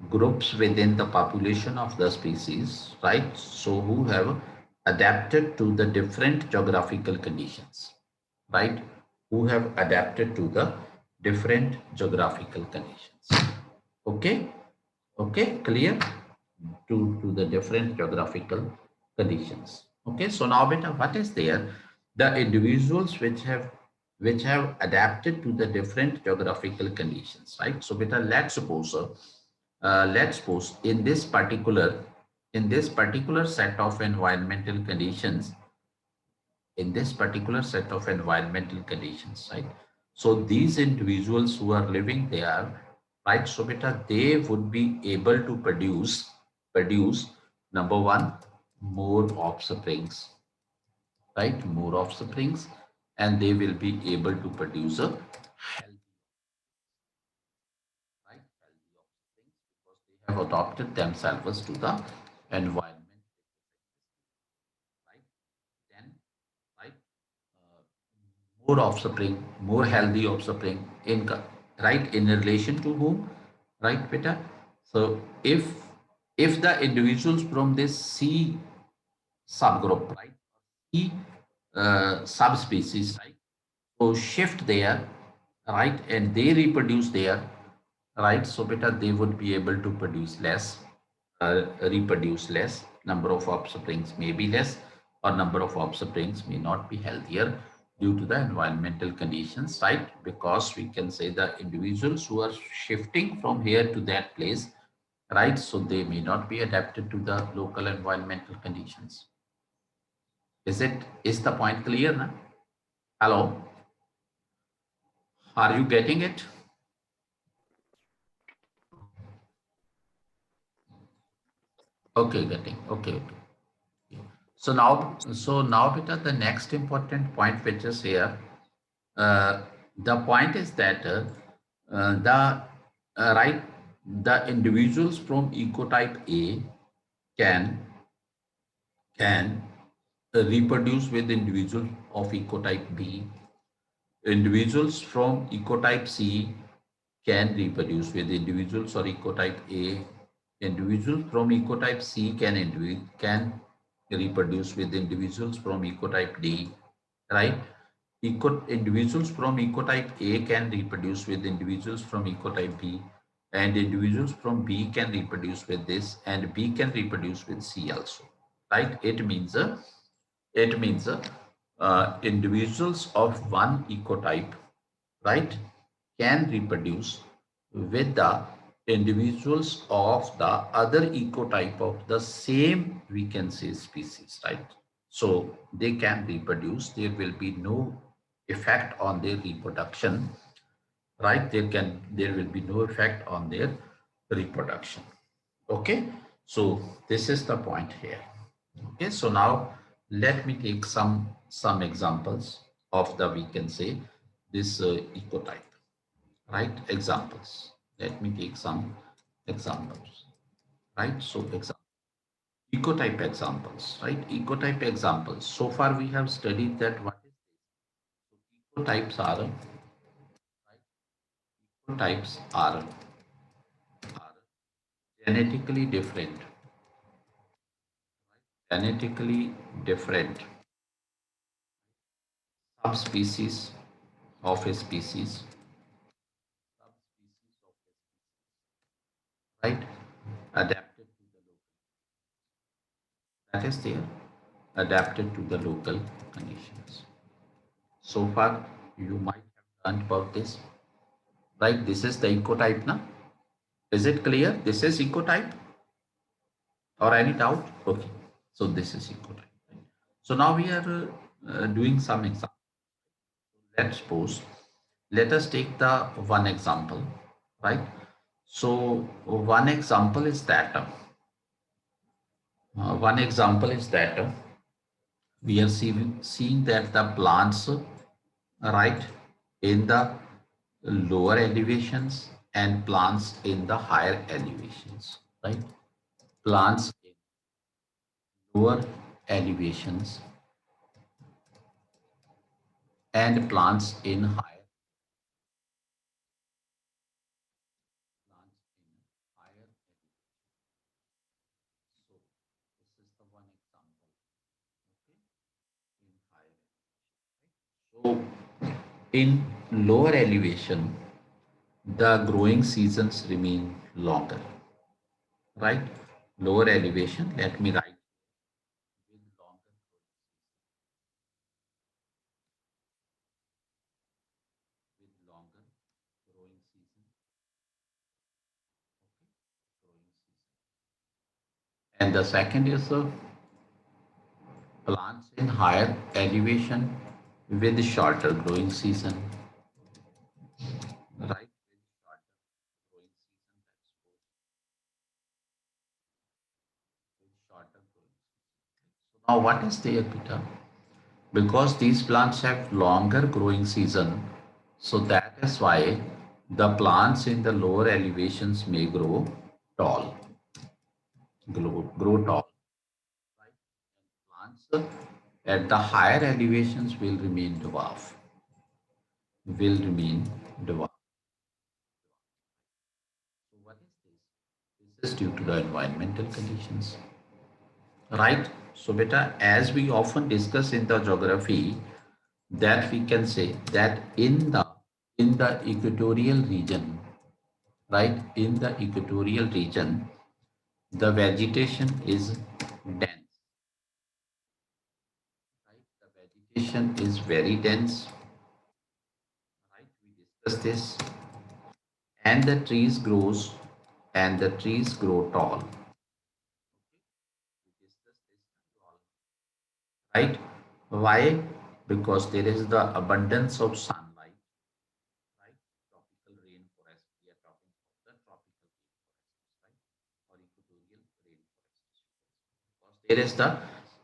groups within the population of the species, right? So who have adapted to the different geographical conditions, right? Who have adapted to the different geographical conditions. Okay, okay, clear to the different geographical conditions. Okay, so now beta, what is there? The individuals which have adapted to the different geographical conditions, right? So beta, let's suppose in this particular set of environmental conditions, right? So these individuals who are living there, right? So beta, they would be able to produce number one, more offsprings, right? More offsprings, and they will be able to produce a healthy, right? Healthy offsprings because they have adopted themselves to the environment, right? Then, right? uh, More offspring, more healthy offspring in right in relation to whom, right, beta? So if the individuals from this C subgroup, right, C subspecies, right, so shift there, right, and they reproduce there, right, so beta, they would be able to produce less, reproduce less, number of offsprings may be less, or number of offsprings may not be healthier due to the environmental conditions, right? Because we can say the individuals who are shifting from here to that place, right? So they may not be adapted to the local environmental conditions. Is the point clear now? Hello, are you getting it? Okay, getting. Okay, okay. So now, beta, the next important point which is here, uh, the point is that the right, the individuals from ecotype A can can reproduce with individuals of ecotype B. Individuals from ecotype C can reproduce with individuals or ecotype A. Individuals from ecotype C can reproduce with individuals from ecotype D, right? Individuals from ecotype A can reproduce with individuals from ecotype B, and individuals from B can reproduce with this, and B can reproduce with C also, right? It means individuals of one ecotype, right, can reproduce with the individuals of the other ecotype of the same, we can say, species, right? So they can reproduce. There will be no effect on their reproduction, right? There will be no effect on their reproduction. Okay, so this is the point here. Okay, so now let me take some examples of the, we can say, this ecotype, right? Examples. Let me take some examples, right? So ecotype examples, right? Ecotype examples. So far we have studied that what is ecotypes are, right? Ecotypes are genetically different, genetically different subspecies of a species, adapted to the local. That is there, adapted to the local conditions. So far, you might have learned about this, right? This is the ecotype now. Is it clear? This is ecotype or any doubt? Okay. So this is ecotype. Right? So now we are doing some examples. Let's suppose, let us take the one example, right? So one example is that we are seeing that the plants, right, in the lower elevations and plants in the higher elevations, right? Plants in lower elevations and plants in higher elevations. So this is the one example, okay, in higher elevation. So in lower elevation, the growing seasons remain longer, right? Lower elevation, let me write with longer growing season, okay, growing season. And the second is plants in higher elevation with shorter growing season, right? With shorter growing season, that's with shorter growing season. So now what is there, Peter? Because these plants have longer growing season, so that is why the plants in the lower elevations may grow tall, grow tall, right? And plants at the higher elevations will remain dwarf. So what is this? This is due to the environmental conditions, right? So beta, as we often discuss in the geography, that we can say that in the equatorial region, right? In the equatorial region, the vegetation is dense, right? The vegetation is very dense, right? We discussed this, and the trees grow tall. We discussed this tall, right? Why? Because there is the abundance of sunlight, right? Tropical rainforest. We are talking about the tropical rainforests, right? Or equatorial rainforests. Because there is the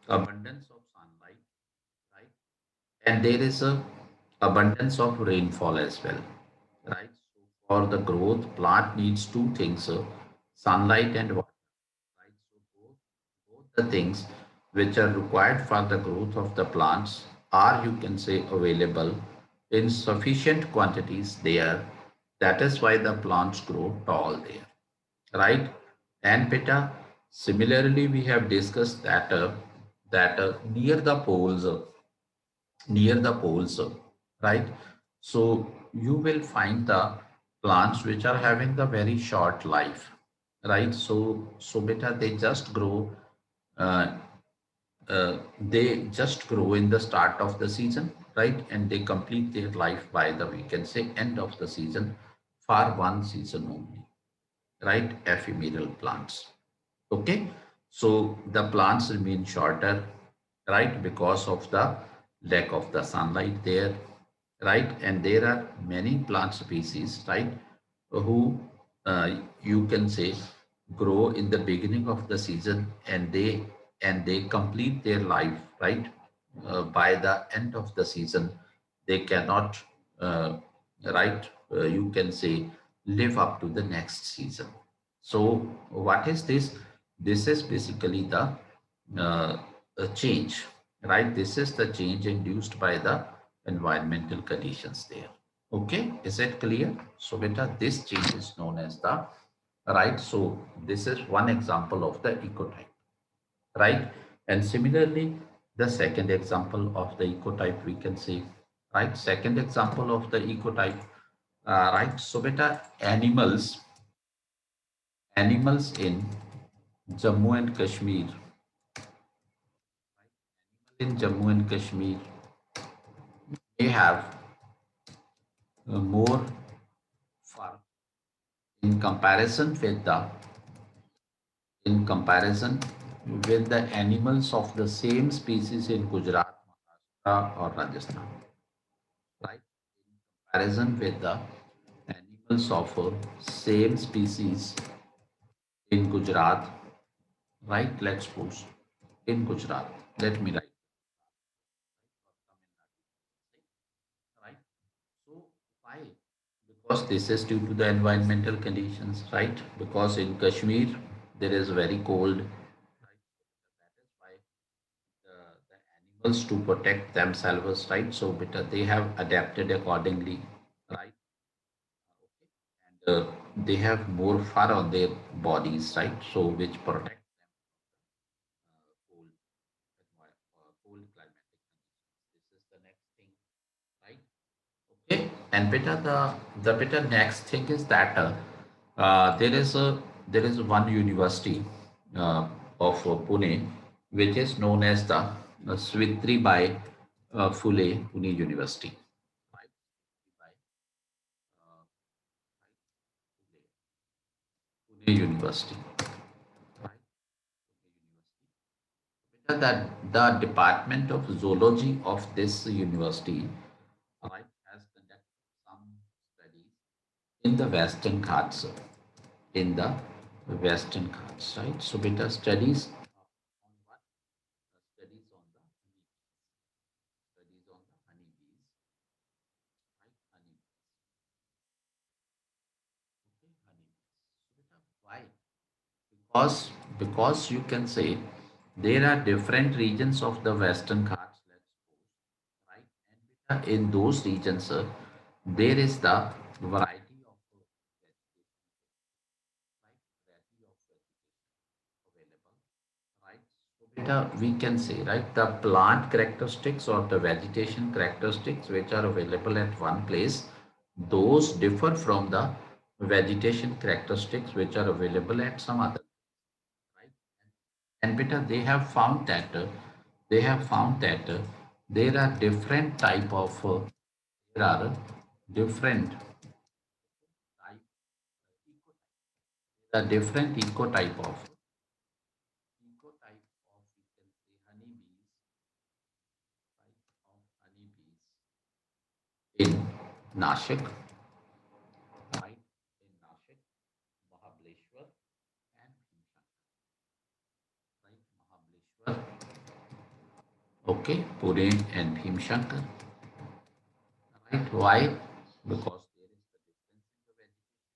abundance of sunlight, right? And there is a abundance of rainfall as well, right? So for the growth, plant needs two things, sunlight and water, right? So both the things which are required for the growth of the plants are, you can say, available in sufficient quantities there. That is why the plants grow tall there, right? And beta, similarly, we have discussed that near the poles, right? So you will find the plants which are having the very short life, right? So beta, uh, they just grow in the start of the season, right? And they complete their life by the, we can say, end of the season for one season only, right? Ephemeral plants. Okay, so the plants remain shorter, right? Because of the lack of the sunlight there, right? And there are many plant species, right? Who you can say grow in the beginning of the season, and they complete their life, right? By the end of the season, they cannot, uh, right? You can say live up to the next season. So what is this? This is basically the uh, change, right? This is the change induced by the environmental conditions there. Okay, is it clear? So beta, this change is known as the, right? So this is one example of the ecotype, right? And similarly, the second example of the ecotype, we can say, right? Second example of the ecotype, right? So beta, animals animals in Jammu and Kashmir, they have more fur in comparison with the animals of the same species in Gujarat, Maharashtra, or Rajasthan. Right? Comparison with the animals of same species in Gujarat, right? Let's suppose in Gujarat. Let me write, right? So why? Because this is due to the environmental conditions, right? Because in Kashmir there is very cold, right? That is why the animals to protect themselves, right? So better they have adapted accordingly, right? Okay. And they have more fur on their bodies, right? So which protect cold, cold climatic conditions. This is the next thing, right? Okay. And better the better next thing is that there is one university of Pune which is known as the Svitri by Phule Pune University. Right? By Pune University. Right? That the Department of Zoology of this university, right, has conducted some studies in the Western Ghats, in the Western Ghats, right? So beta studies on what? Studies on the honeybees, right? Honeybees, okay, honeybees. So beta, why? Because you can say there are different regions of the Western Ghats, let's suppose, right? And in those regions, there is the variety of vegetation, right? Variety of vegetation available, right? So beta, we can say, right, the plant characteristics or the vegetation characteristics which are available at one place, those differ from the vegetation characteristics which are available at some other, right? And beta, they have found that there are different type of there are different type the different ecotype of we can say honeybees, right, of honeybees in Nashik, right, in Nashik, Mahabaleshwar, and Bhimshankar, right, Mahabaleshwar, okay, Pune and Bhimshankar, right? Why? Because there is the difference in the vegetation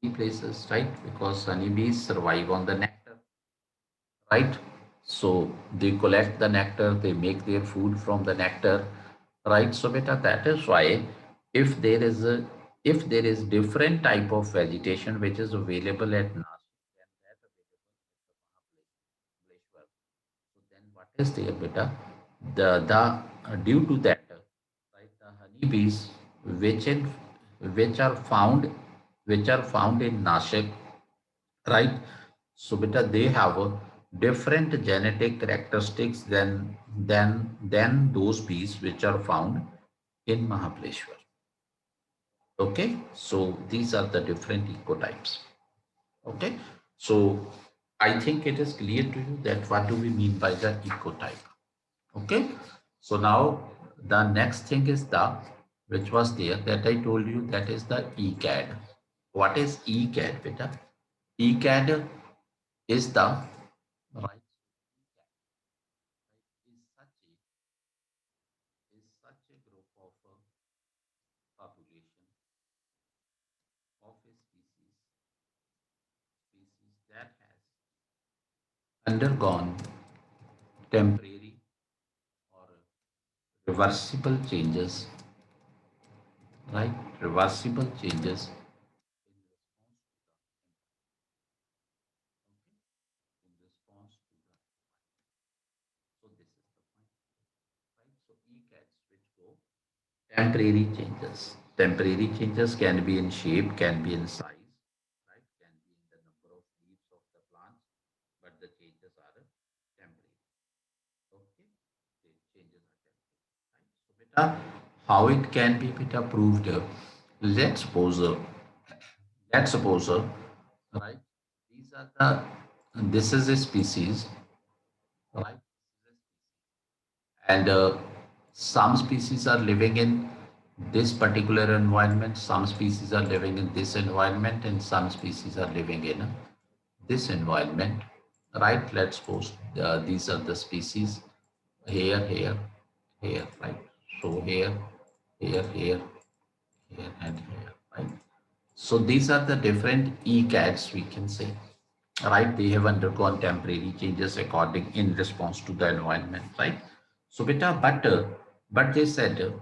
at the three places, right? Because honeybees survive on the nectar, right? So they collect the nectar, they make their food from the nectar, right? So beta, that is why if there is a if there is different type of vegetation which is available at Nashik than that available at the Mahabaleshwar, so then what is there, beta? The due to that, right, the honeybees which in which are found in Nashik, right? So beta, they have a different genetic characteristics than those bees which are found in Mahabaleshwar. Okay, so these are the different ecotypes. Okay, so I think it is clear to you that what do we mean by the ecotype. Okay, so now the next thing is the which was there that I told you, that is the ECAD. What is ECAD, beta? ECAD is the right is such a group of population of a species that has undergone temporary or reversible changes, right? Reversible changes in response to the environment. So this is the point, right? So ECATs which go temporary changes. Temporary changes can be in shape, can be in size, right? Can be in the number of How it can be beta proved? Let's suppose, let's suppose, right? These are this is a species, right? And some species are living in this particular environment, some species are living in this environment, and some species are living in this environment, right? Let's suppose these are the species here, here, here, right? So here, here, here, here, and here, right? So these are the different Ecads, we can say, right? They have undergone temporary changes according in response to the environment, right? So beta, but they said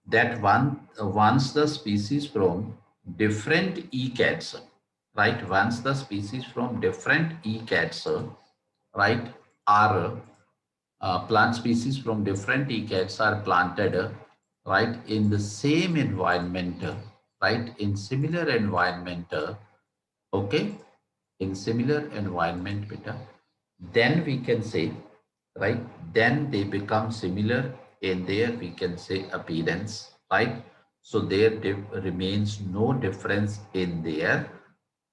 that once the species from different Ecads, right? Once the species from different Ecads, right, are plant species from different Ecads are planted, right, in the same environment, right, in similar environment, okay, in similar environment, beta, then we can say, right, then they become similar in their, we can say, appearance, right? So there remains no difference in their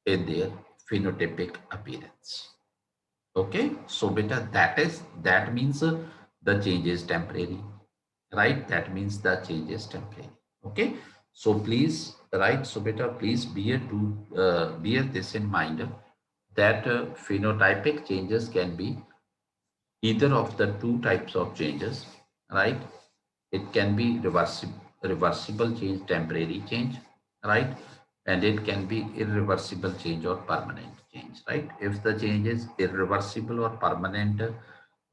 phenotypic appearance. Okay, so beta, that means the change is temporary, right? That means the change is temporary. Okay, so please, right? So beta, please bear this in mind that phenotypic changes can be either of the two types of changes, right? It can be reversible change, temporary change, right? And it can be irreversible change or permanent change, right? If the change is irreversible or permanent,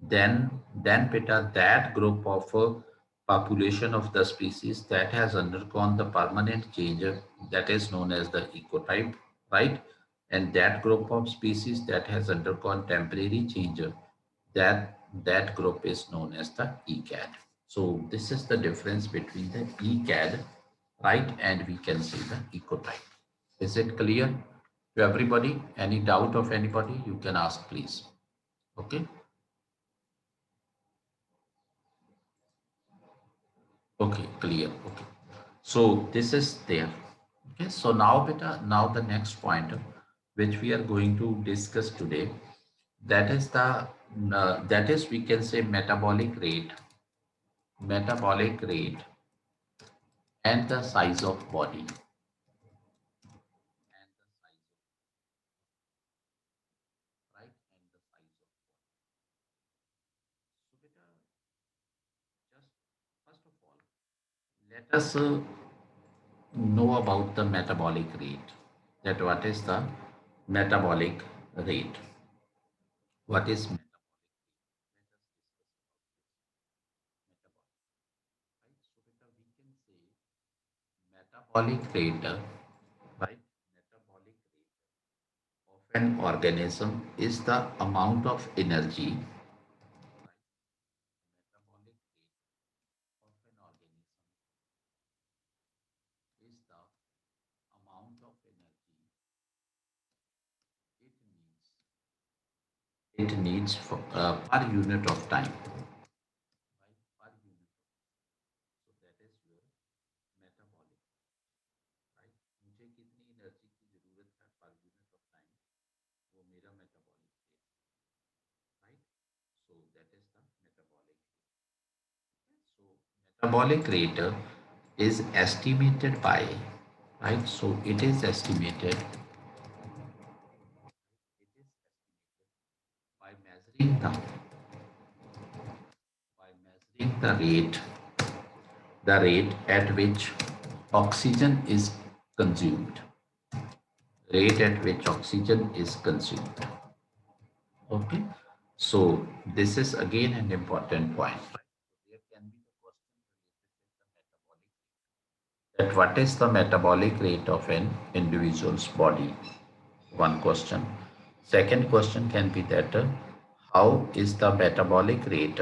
then beta, that group of population of the species that has undergone the permanent change, that is known as the ecotype, right? And that group of species that has undergone temporary change, that group is known as the ECAD. So this is the difference between the ECAD, right? And we can see the ecotype. Is it clear to everybody? Any doubt of anybody? You can ask, please. Okay. Okay, clear. Okay. So this is there. Okay. So now, beta, now the next point which we are going to discuss today, that is that is, we can say, metabolic rate and the size of body. And the size of, right, and the size of body. So beta, just first of all, let us know about the metabolic rate. That what is the metabolic rate? What is metabolic? Let us discuss about this. Metabolic, right? So beta, we can say metabolic rate, right? Metabolic rate of an organism is the amount of energy, right? Metabolic rate of an organism is the amount of energy it needs for, per unit of time, right? Per unit of, so that is your metabolic, right? मुझे कितनी energy की जरूरत है per unit of time, वो मेरा metabolic rate, right? So that is the metabolic rate. So metabolic rate is estimated by, right? So it is estimated, it is estimated by measuring the rate at which oxygen is consumed, rate at which oxygen is consumed. Okay, so this is again an important point, right? So there can be the question related with the metabolic rate, that what is the metabolic rate of an individual's body? One question. Second question can be that how is the metabolic rate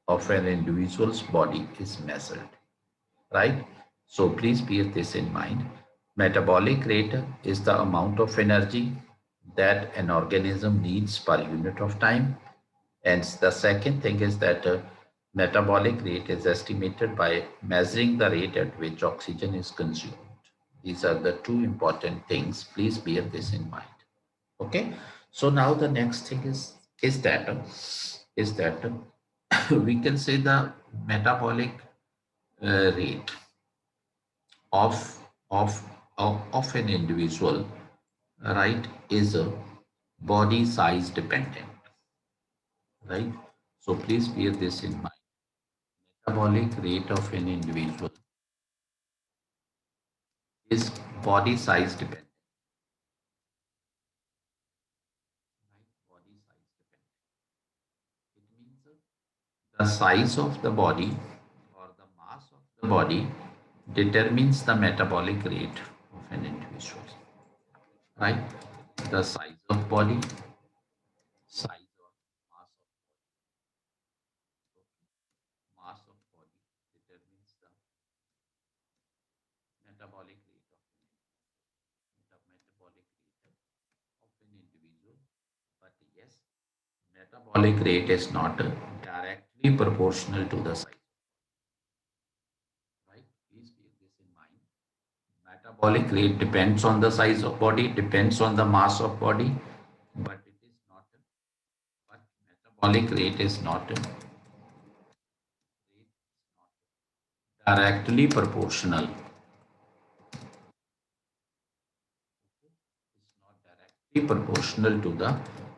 of an individual's body is measured, right? So please bear this in mind. Metabolic rate is the amount of energy that an organism needs per unit of time. And the second thing is that Metabolic rate is estimated by measuring the rate at which oxygen is consumed. These are the two important things. Please bear this in mind. Okay. So now the next thing is that we can say the metabolic rate of of of an individual, right, is a body size dependent, right? So please bear this in mind. Metabolic rate of an individual is body size dependent, right? Body size dependent. It means the size of the body or the mass of the body determines the metabolic rate of an individual, right? The size of body, size or mass of body determines the metabolic rate of metabolic rate of an individual. But yes, metabolic rate is not directly proportional to the size, right? Please keep this in mind. Metabolic rate depends on the size of body, depends on the mass of body, but it is not, but metabolic rate is not directly proportional. It's not directly proportional to the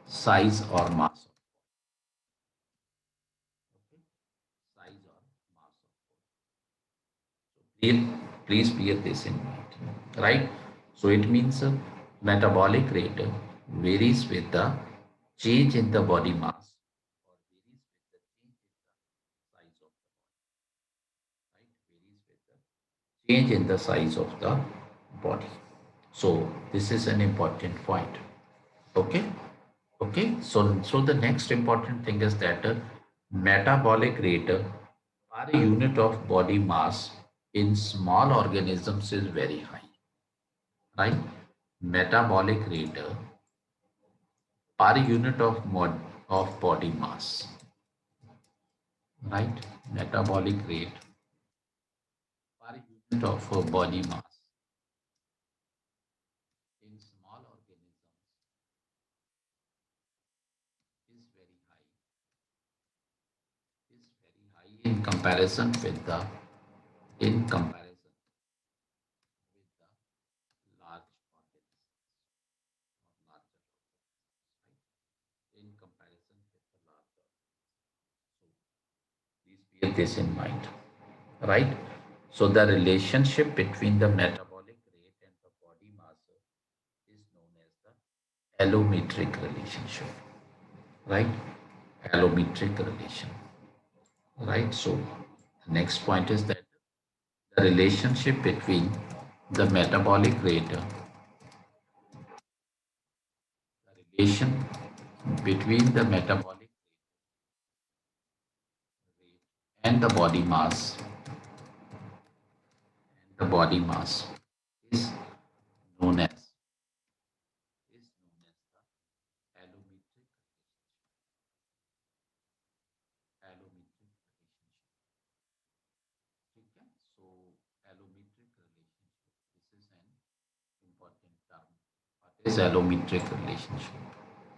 size or mass of, okay? Size or mass of body. Please bear this in mind, right? So it means metabolic rate varies with the change in the body mass or varies with the change in the size of the body, right? Varies with the change in the size of the body. So this is an important point. Okay. Okay. So the next important thing is that metabolic rate per unit of body mass in small organisms is very high, right? Metabolic rate per unit of body mass, right? Metabolic rate per unit of body mass in small organisms is very high, in comparison with the in comparison with the large organisms or larger organisms, right? In comparison with the larger organisms. So please bear this in mind, right? So the relationship between the metabolic rate and the body mass is known as the allometric relationship, right? Allometric relation, right? So the next point is that the relationship between the metabolic rate, the relation between the metabolic rate and the body mass is known as the allometric relationship. ठीक है? So allometric relationship. This is an important term. What is allometric relationship?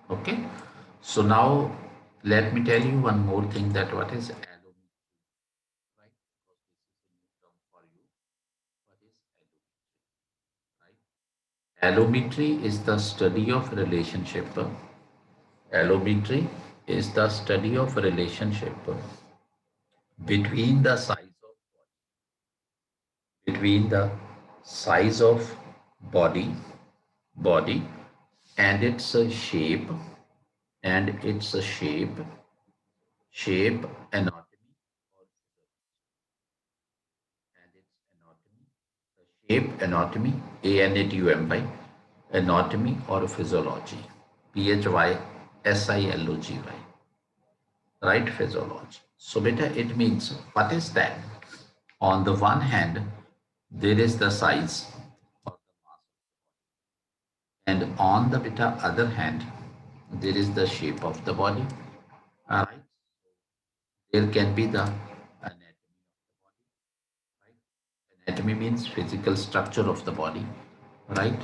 Okay. So now let me tell you one more thing, that what is allometry, right? Because this is a new term for you. What is allometry, right? Allometry is the study of relationship. Allometry is the study of relationship between the size of between the size of body body and its shape and its shape anatomy or and its anatomy, the shape anatomy, ANATUMY, anatomy or physiology, PHYSIOLOGY, right? Physiology. So beta, it means what is that? On the one hand, there is the size or the mass, and on the beta other hand, there is the shape of the body. All right. There can be the anatomy of the body, right? Anatomy means physical structure of the body, right?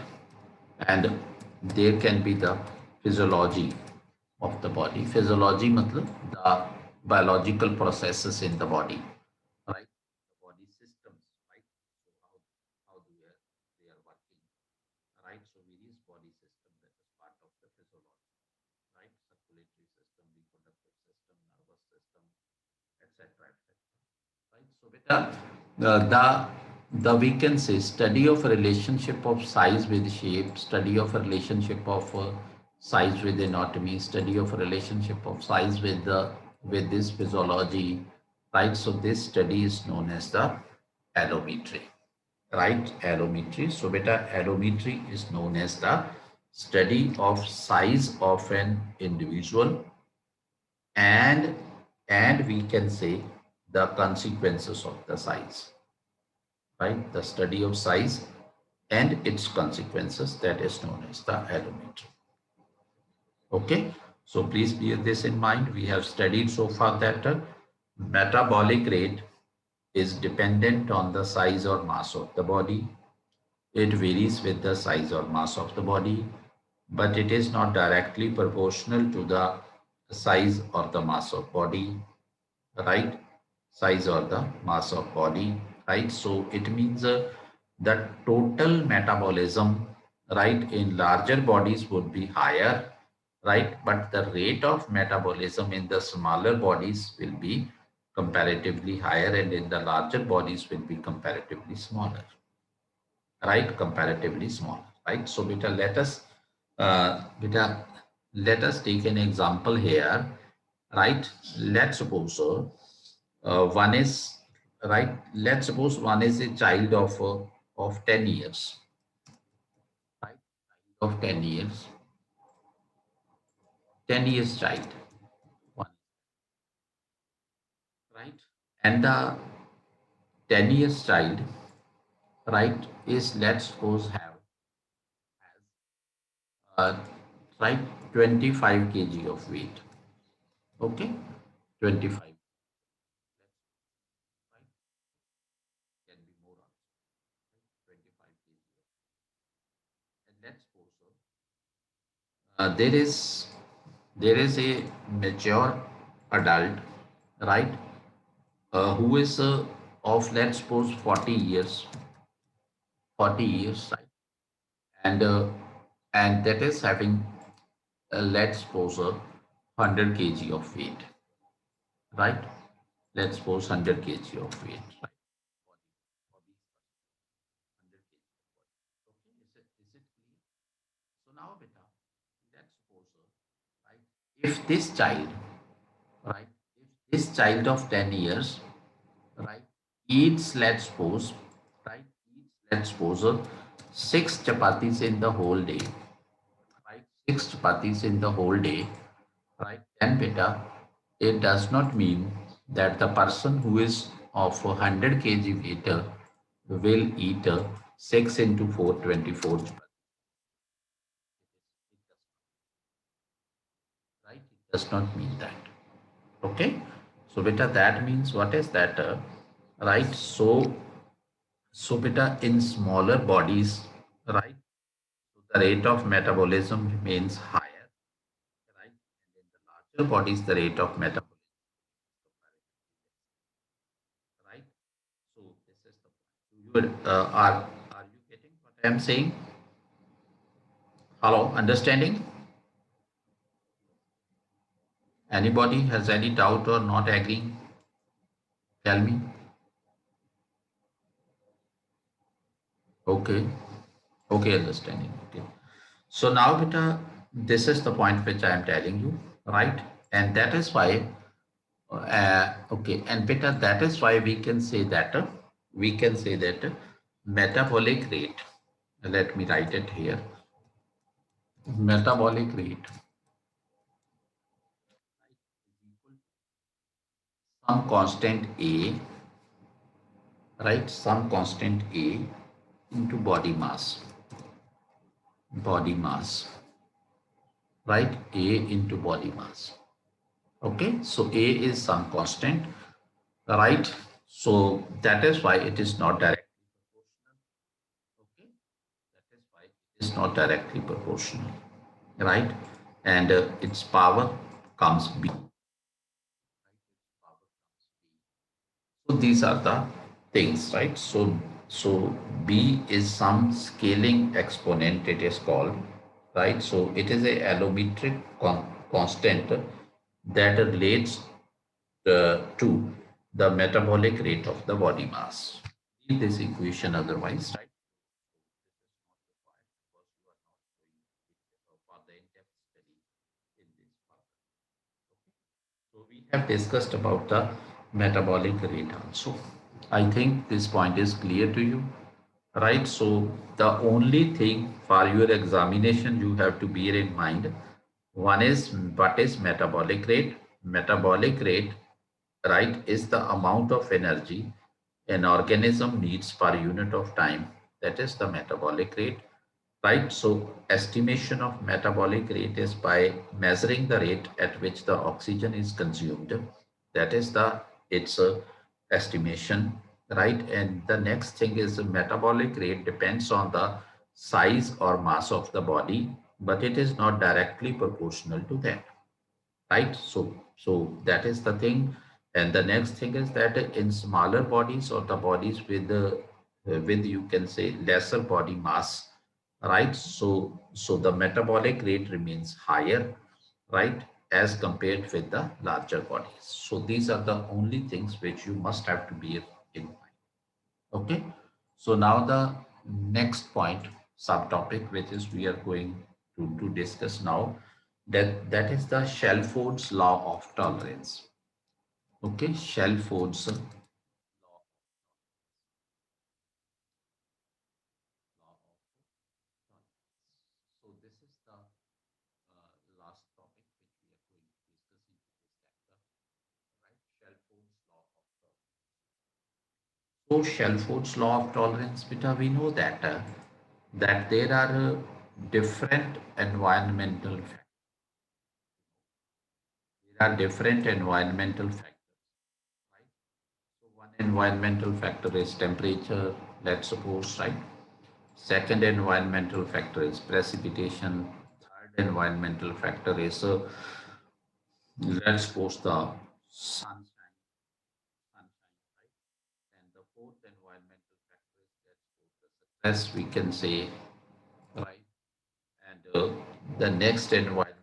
And there can be the physiology of the body. Physiology matlab the biological processes in the body, right? The body systems, right? So they are working, right? So various body system that is part of the physiology, right? Circulatory system, reproductive system, nervous system, etc. etc. Right. So beta, the we can say study of a relationship of size with shape, study of a relationship of size with anatomy, study of a relationship of size with the with this physiology, right? So this study is known as the allometry, right? Allometry. So beta, allometry is known as the study of size of an individual, and we can say the consequences of the size, right? The study of size and its consequences, that is known as the allometry. Okay, so please bear this in mind. We have studied so far that metabolic rate is dependent on the size or mass of the body. It varies with the size or mass of the body, but it is not directly proportional to the size or the mass of body, right? Size or the mass of body, right? So it means the total metabolism, right, in larger bodies would be higher, right? But the rate of metabolism in the smaller bodies will be comparatively higher, and in the larger bodies will be comparatively smaller, right? Comparatively smaller, right? So beta, let us take an example here, right? Let's suppose one is right. Let's suppose one is a child of 10 years, right? Of 10 years, 10 years child, one, right? And the 10 years child, right, is let's suppose have uh, right 25 kg of weight. Okay, 25, right? Can be more also, right? 25 kg. And let's suppose there is a mature adult, right? Who is of let's suppose 40 years, 40 years, right? And that is having let's suppose 100 kg of weight, right? Let's suppose 100 kg of weight, right? Body, 100 kg of body. Okay, is it clear? So now, beta, let's suppose, right, if this child, right, if this child of 10 years, right, eats, let's suppose, right, eats, let's suppose, six chapatis in the whole day, right, six chapatis in the whole day, right, then beta, it does not mean that the person who is of 100 kg weight will eat 6 into 4, 24 chapatis, right? It does not mean that. Okay, so beta, that means what is that, right? So beta, in smaller bodies, right, so the rate of metabolism remains higher, right? And in the larger bodies, the rate of metabolism is comparatively less, right? So this is the point. Are you getting what I am saying? Hello, understanding? Anybody has any doubt or not agreeing? Tell me. Okay. Okay, understanding. Okay. So now, beta, this is the point which I am telling you, right? And that is why, okay, and beta, that is why we can say that metabolic rate. Let me write it here. Metabolic rate is equal to some constant A, right? Some constant A into body mass, right? A into body mass. Okay, so A is some constant, right? So that is why it is not directly proportional. Okay, that is why it is not directly proportional, right? And its power comes B. Right? Its power comes B. So these are the things, right? So B is some scaling exponent, it is called, right? So it is a allometric constant that relates to the metabolic rate of the body mass. Read this equation otherwise, right? For the in-depth study in this part. Okay. So we have discussed about the metabolic rate also. I think this point is clear to you, right? So the only thing for your examination you have to bear in mind, one is what is metabolic rate. Metabolic rate, right, is the amount of energy an organism needs per unit of time. That is the metabolic rate, right? So estimation of metabolic rate is by measuring the rate at which the oxygen is consumed. That is the its estimation, right? And the next thing is the metabolic rate depends on the size or mass of the body, but it is not directly proportional to that, right? So that is the thing. And the next thing is that in smaller bodies or the bodies with you can say lesser body mass, right? So the metabolic rate remains higher, right, as compared with the larger bodies. So these are the only things which you must have to be in mind. Okay, so now the next point, subtopic, which is we are going to discuss now, that is the Shelford's law of tolerance. Okay, Shelford's law of tolerance. So this is the last topic which we are going to discuss in today's chapter, right? Shelford's law of tolerance. So Shelford's law of tolerance, beta, we know that there are different environmental factors. There are different environmental factors, right? So one environmental factor is temperature, let's suppose, right? Second environmental factor is precipitation. Third environmental factor is, let's suppose, the sunshine, right? And the fourth environmental factor is, let's suppose, the stress, we can say, right? And the next environmental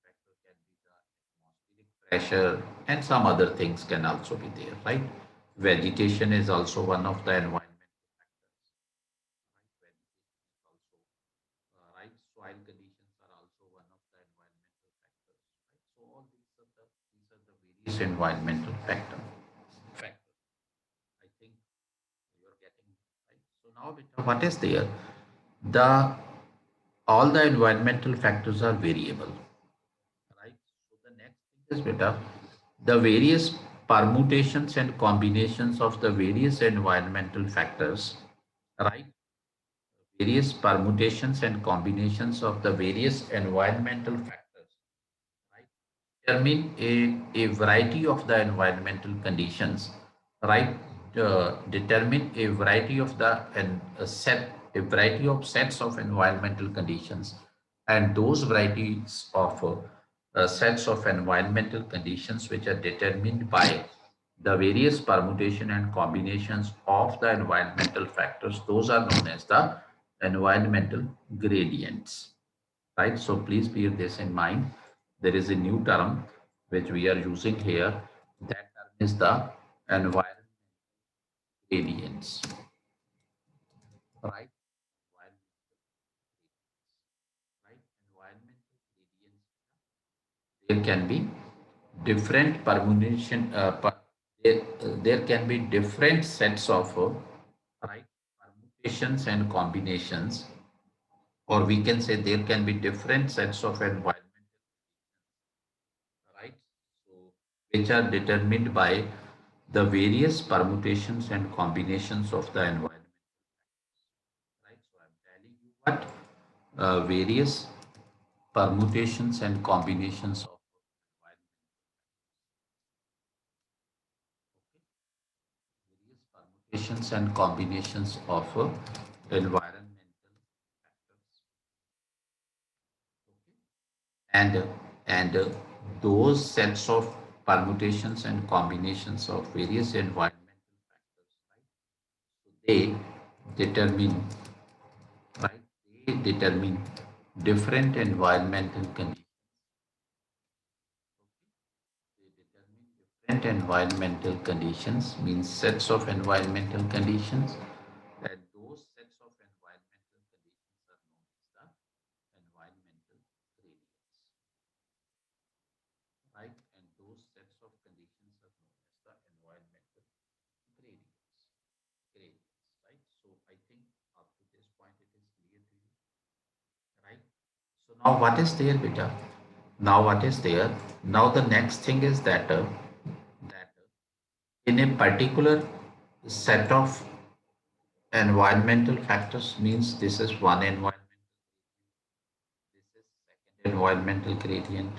factor can be the atmospheric pressure, and some other things can also be there, right? Vegetation is also one of the environmental factors, right? Vegetation is also, right? Soil conditions are also one of the environmental factors, right? So all these are the various environmental factors. I think you're getting right. So now, what is there? The all the environmental factors are variable, right? So the next thing is beta, the various permutations and combinations of the various environmental factors, right? Various permutations and combinations of the various environmental factors, right, determine a variety of the environmental conditions, right? Determine a variety of the and a variety of sets of environmental conditions, and those varieties of sets of environmental conditions which are determined by the various permutation and combinations of the environmental factors, those are known as the environmental gradients, right? So please bear this in mind. There is a new term which we are using here. That term is the environmental gradients, right? Environmental gradients, right? Environmental gradients. There can be different permutation. There can be different sets of right permutations and combinations, or we can say there can be different sets of environmental, right? So, which are determined by the various permutations and combinations of the environment, right? So, I'm telling you what various permutations and combinations of environment. permutations and combinations of environmental factors. And those sets of permutations and combinations of various environmental factors, right? They determine, right? They determine different environmental conditions. They determine different environmental conditions, means sets of environmental conditions, and those sets of environmental conditions are known as the environmental gradients, right? And those sets of conditions are known as the environmental gradients, right? So I think up to this point it is clear to you, right? So now what is there, beta? Now what is there? Now the next thing is that in a particular set of environmental factors, means this is one environment, this is second environmental gradient,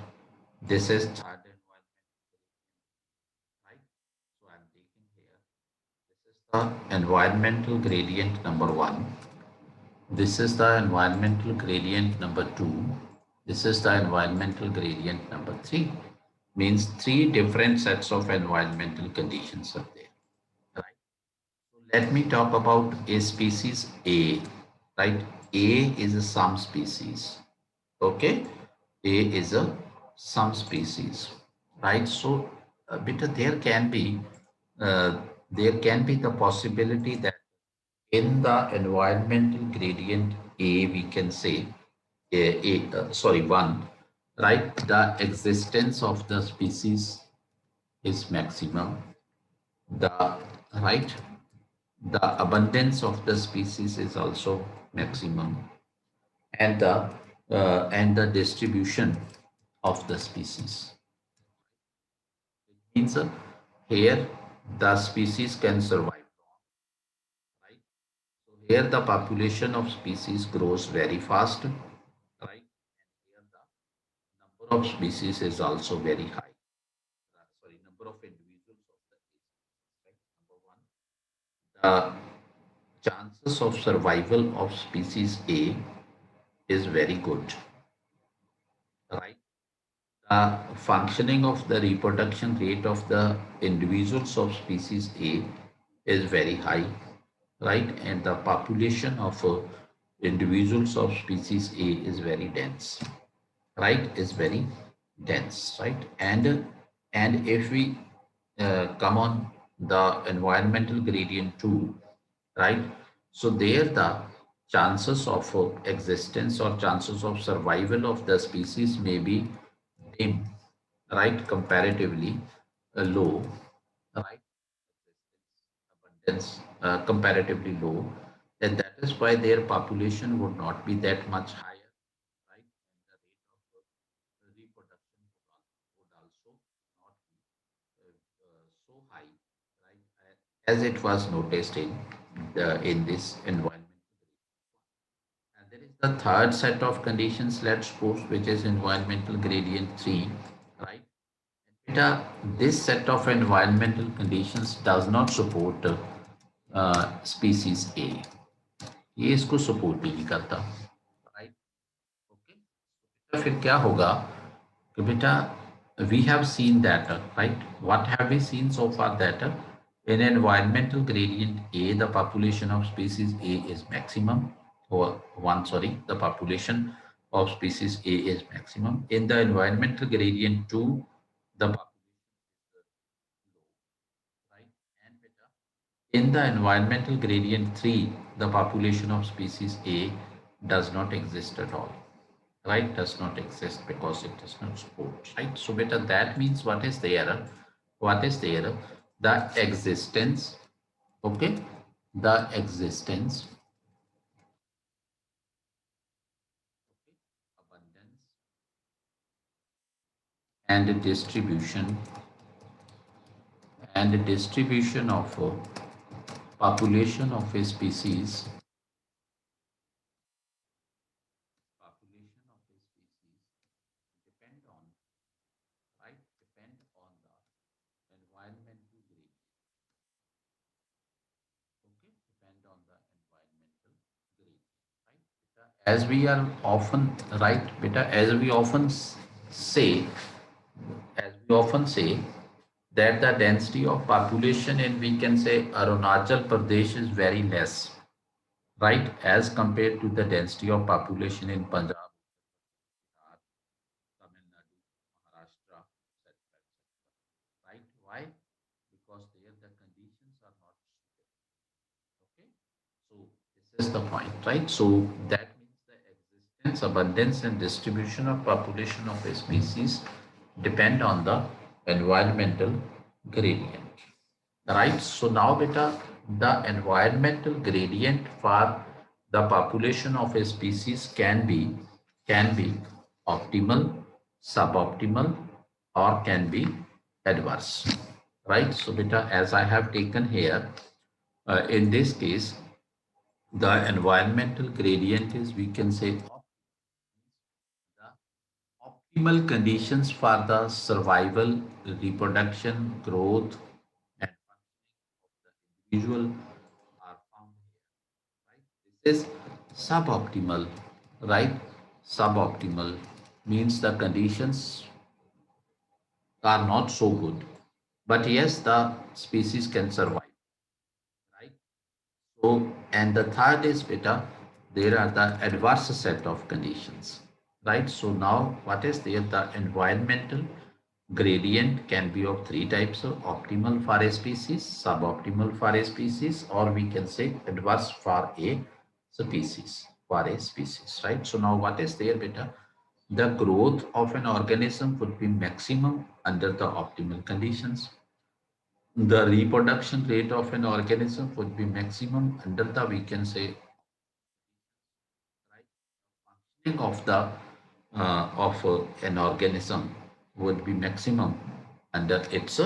this is third environmental gradient, right? So I'm taking here, this is the environmental gradient number one, this is the environmental gradient number two, this is the environmental gradient number three, means three different sets of environmental conditions are there, right? So let me talk about a species A, right? A is a some species. Okay, A is a some species, right? So, because uh, there can be the possibility that in the environmental gradient A, we can say sorry, one, right? The existence of the species is maximum. The right, the abundance of the species is also maximum, and the distribution of the species. It means here the species can survive long, right? So here the population of species grows very fast, right? And here the number of species is also very high. Sorry, number of individuals of the species, right? Number one, the chances of survival of species A is very good, right? The functioning of the reproduction rate of the individuals of species A is very high, right? And the population of individuals of species A is very dense, right? Is very dense, right? And if we come on the environmental gradient too, right? So there the chances of existence or chances of survival of the species may be dim, right? Comparatively low, right? Abundance comparatively low, and that is why their population would not be that much higher, right? And the rate of reproduction would also not be so high, right? As it was noticed in this environment. And there is the third set of conditions, let's suppose, which is environmental gradient 3, right? Beta, this set of environmental conditions does not support species A. ये इसको support ही नहीं करता, right? Okay. तो फिर क्या होगा कि बेटा, we have seen that, right? What have we seen so far? That in environmental gradient A, the population of species A is maximum. Or one, sorry, the population of species A is maximum. In the environmental gradient 2, the population is low, right? And beta, in the environmental gradient 3, the population of species A does not exist at all, right? Does not exist because it does not support, right? So beta, that means what is there? What is there? The existence, okay? The existence, okay, abundance, and the distribution of population of a species, population of a species depend on, right? Depend on the environmental gradient. as we are often, right, beta, say, as we often say, that the density of population in, we can say, Arunachal Pradesh is very less, right, as compared to the density of population in Punjab, Tamil Nadu, Maharashtra, etc. Right? Why? Because there the conditions are not suitable. Okay. So this is the point, right? So that means the existence, abundance, and distribution of population of a species depend on the environmental gradient. Right. So now, beta, the environmental gradient for the population of a species can be optimal, suboptimal, or can be adverse. Right. So, beta, as I have taken here, in this case, the environmental gradient is, we can say, the optimal conditions for the survival, reproduction, growth, and functioning of the individual are found here. Right? This is suboptimal, right? Suboptimal means the conditions are not so good, but yes, the species can survive, right? So, and the third is beta, there are the adverse set of conditions, right? So now what is there? The environmental gradient can be of three types: of optimal for a species, suboptimal for a species, or we can say adverse for a species, right? So now what is there, beta? The growth of an organism would be maximum under the optimal conditions. The reproduction rate of an organism would be maximum under the, we can say, right, functioning of an organism would be maximum under its,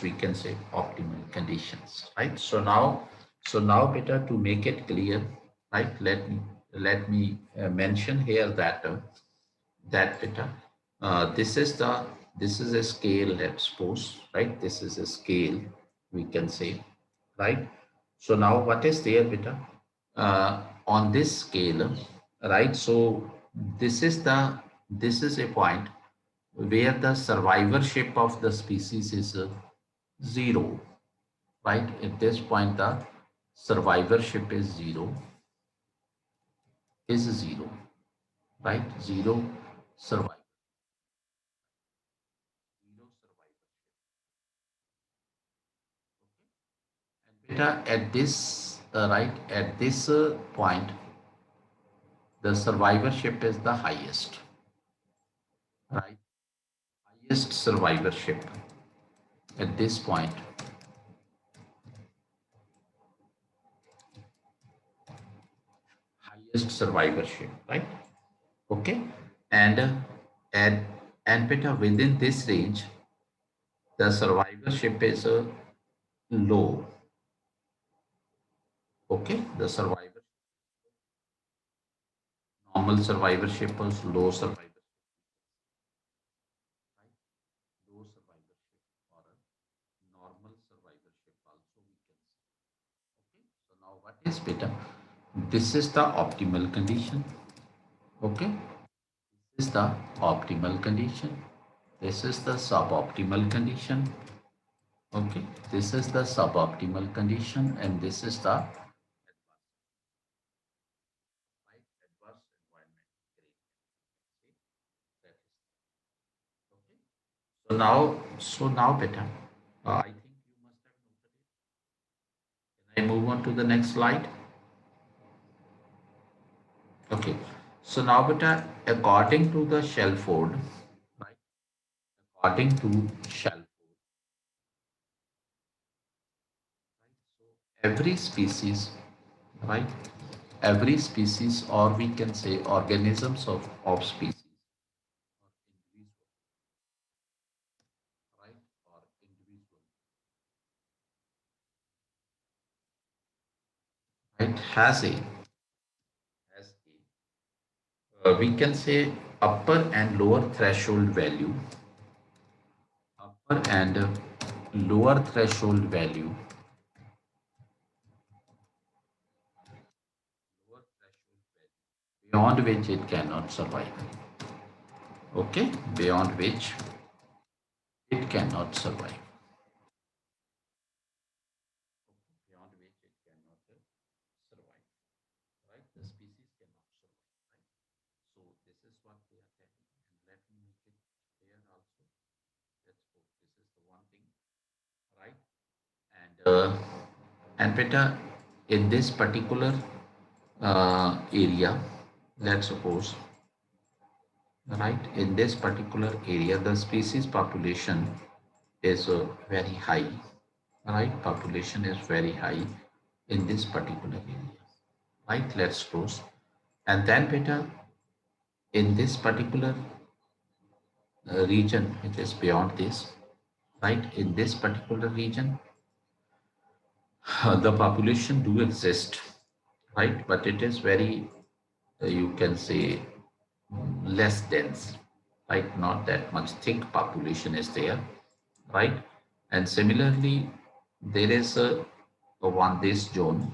we can say, optimal conditions, right? So now better to make it clear, right, let me mention here that that beta, this is a scale, let's suppose, right? This is a scale, we can say, right? So now what is there, beta? On this scale, right? So this is a point where the survivorship of the species is zero, right? At this point, the survivorship is zero, right? Zero survivorship. And beta, at this right, at this point, the survivorship is the highest, right? Highest survivorship at this point, highest survivorship, right? Okay, and and and beta, within this range, the survivorship is low. Okay, the survivor normal survivorship is low survivorship, right? Low survivorship or a normal survivorship also we can say. Okay, so now what is beta? This is the optimal condition. Okay, this is the optimal condition. This is the suboptimal condition. Okay, this is the suboptimal condition, and this is the right adverse environment gradient. See, that is okay. So now, beta, I think you must have noted it. Can I move on to the next slide? Okay. So now, beta, according to the Shelford, right? According to Shelford, right? So every species, right? Every species, or we can say organisms of species, or individual, right? Or individual, right? We can say upper and lower threshold value, upper and lower threshold value, lower threshold value. beyond which it cannot survive. Okay, beyond which it cannot survive. Beyond which it cannot survive. Right? The species cannot survive. Right? So this is what they are telling. And let me make it clear also. Let's go. This is the one thing, right? And Peter, in this particular area, let's suppose, right, in this particular area, the species population is very high, right? Population is very high in this particular area, right? Let's suppose, and then Peter, in this particular region, which is beyond this, right? In this particular region, the population do exist, right? But it is very, you can say, less dense, right? Not that much thick population is there, right? And similarly, there is a one this zone,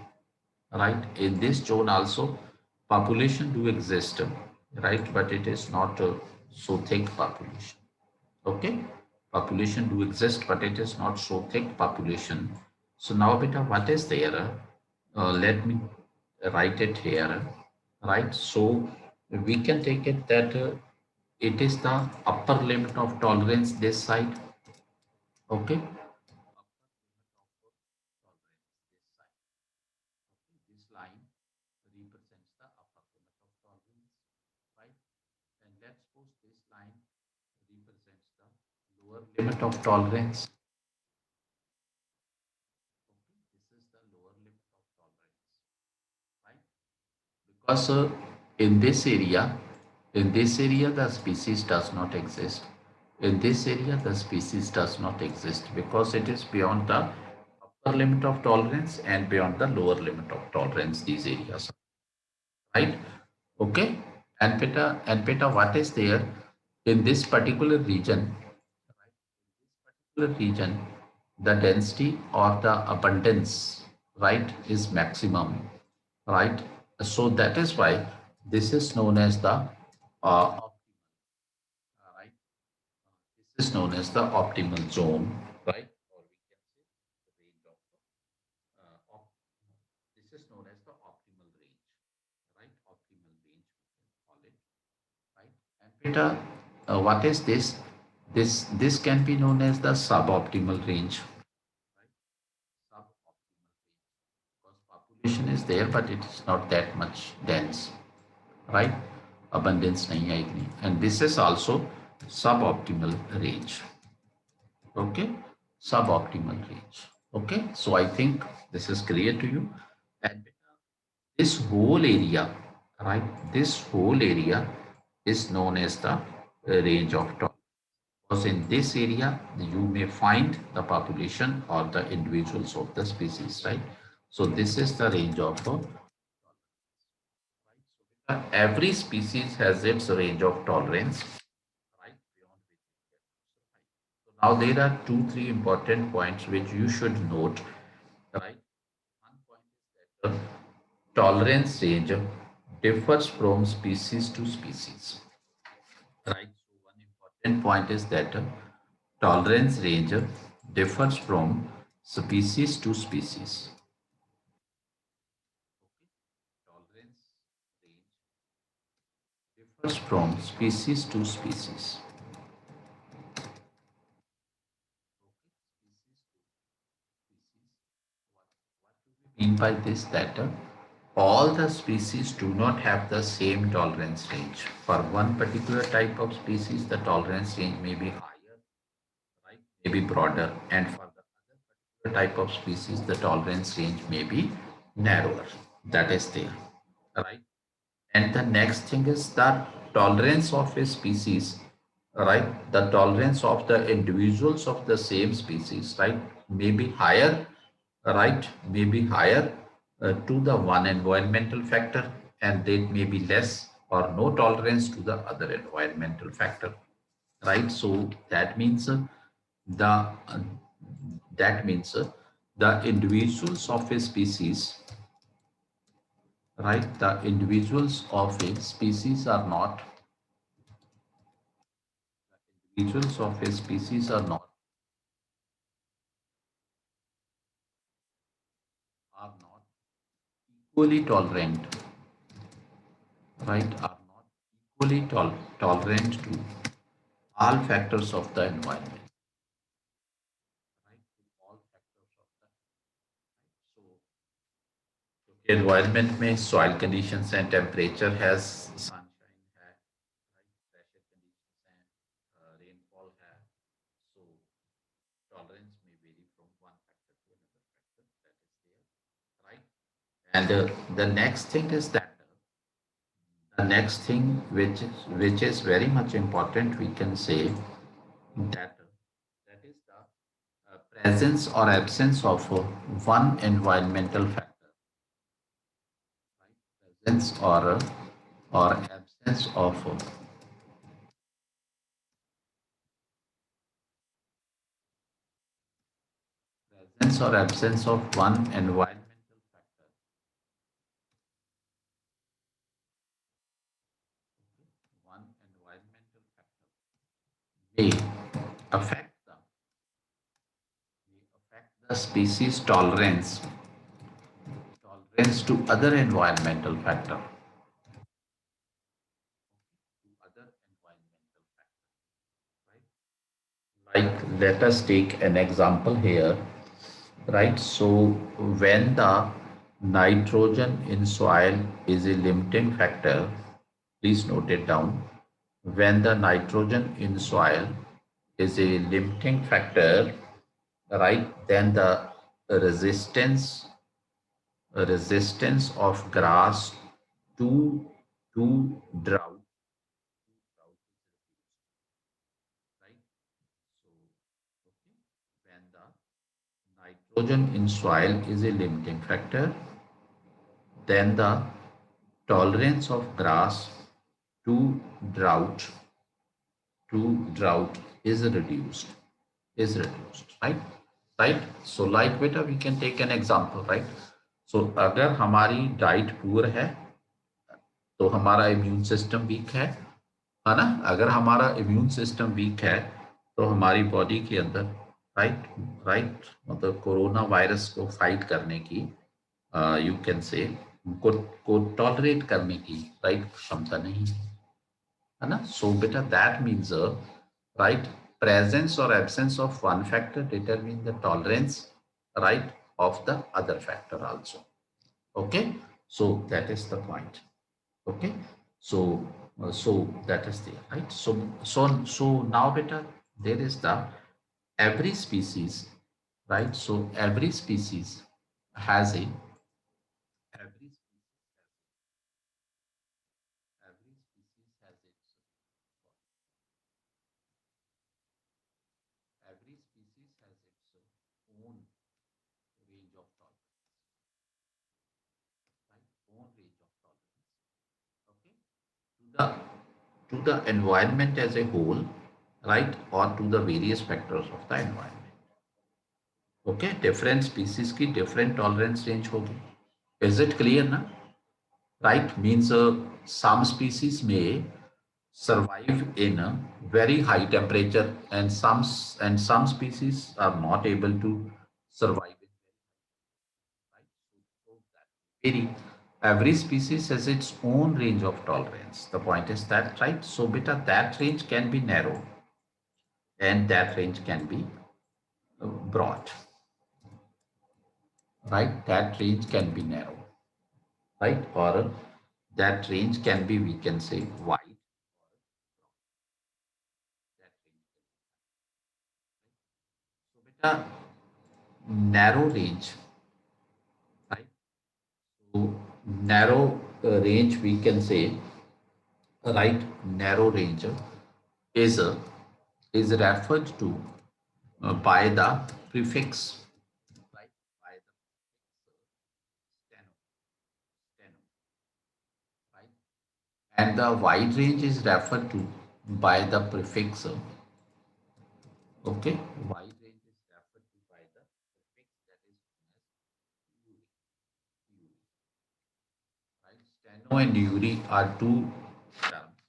right? In this zone also, population do exist, right? But it is not so thick population. Okay, population do exist, but it is not so thick population. So now, beta, what is there? Let me write it here, right? So we can take it that it is the upper limit of tolerance this side. Okay, this line represents the upper limit of tolerance, right? And let's suppose this line represents the lower limit of tolerance. Okay, this is the lower limit of tolerance, right? Because in this area the species does not exist. In this area the species does not exist because it is beyond the upper limit of tolerance and beyond the lower limit of tolerance, these areas, right? Okay, and beta, what is there in this particular region? Particular region, the density or the abundance, right, is maximum, right? So that is why this is known as the right. This is known as the optimal zone, right? Or we can say the range of this is known as the optimal range, right? Optimal range we can call it, right? And beta, what is this? This can be known as the suboptimal range, right? Suboptimal range because population is there, but it is not that much dense, right? Abundance nahi hai itni. And this is also suboptimal range. Okay, suboptimal range. Okay, so I think this is clear to you. And this whole area, right? This whole area is known as the range of tolerance. Because in this area, you may find the population or the individuals of the species, right? So this is the range of every species has its range of tolerance, right? Beyond which it cannot survive. So now there are two, three important points which you should note, right? One point is that the tolerance range differs from species to species, right? So one important point is that tolerance range differs from species to species. Tolerance range differs from species to species. What do we mean by this? That all the species do not have the same tolerance range. For one particular type of species, the tolerance range may be higher, right? May be broader, and for the other particular type of species, the tolerance range may be narrower. That is there, right? And the next thing is that tolerance of a species, right? The tolerance of the individuals of the same species, right, may be higher, right? May be higher to the one environmental factor, and there may be less or no tolerance to the other environmental factor, right? So that means the that means the individuals of a species, right? The individuals of a species are not, individuals of a species are not equally tolerant, right? Are not equally tolerant to all factors of the environment, right? To all factors of the environment. So environment में soil conditions and temperature has sunshine है, right? Pressure conditions and rainfall है. So tolerance may vary from one factor to another factor that is there, right? And the next thing is that the next thing which is very much important, we can say that that is the presence or absence of one environmental factor, right? Presence or absence of presence or absence of one environmental factor, one environmental factor may affect the species tolerance to other environmental factor, to other environmental factor, right? Like, let us take an example here, right? So when the nitrogen in soil is a limiting factor, please note it down. When the nitrogen in soil is a limiting factor, right, then the resistance resistance of grass to drought, right? So, okay, when the nitrogen in soil is a limiting factor, then the tolerance of grass to drought drought is reduced, right. So like beta, we can take an example, right? So अगर हमारी diet poor है तो हमारा immune system weak है ना? अगर हमारा immune system weak है तो हमारी बॉडी के अंदर, राइट राइट, मतलब कोरोना वायरस को फाइट करने की, यू कैन से, को टॉलरेट करने की, राइट, क्षमता नहीं है ना? सो बेटा that means, right, presence or absence of one factor determine the tolerance, right, of the other factor also. Okay, so that is the point. Okay, so so that is there, right? So now beta, there is the every species, right? So every species has a every species every species has its every species has its own range of tolerance, right? Own range of tolerance. Okay, to the environment as a whole, right, or to the various factors of the environment. Okay, different species की different tolerance range होगी. Is it clear ना? Right, means some species may survive in a very high temperature, and some species are not able to survive in very high, right? So that vary. Every species has its own range of tolerance. The point is that, right? So beta, that range can be narrow and that range can be broad, right? That range can be narrow, right? Or that range can be, we can say, wide. That range can be, so beta, narrow range, right? So narrow range, we can say, right? Narrow range is referred to by the prefix, right? By the prefix steno, right? And the wide range is referred to by the prefix, okay? Wide range is referred to by the prefix that is known as uri, uri, right? Steno and Uri are two terms,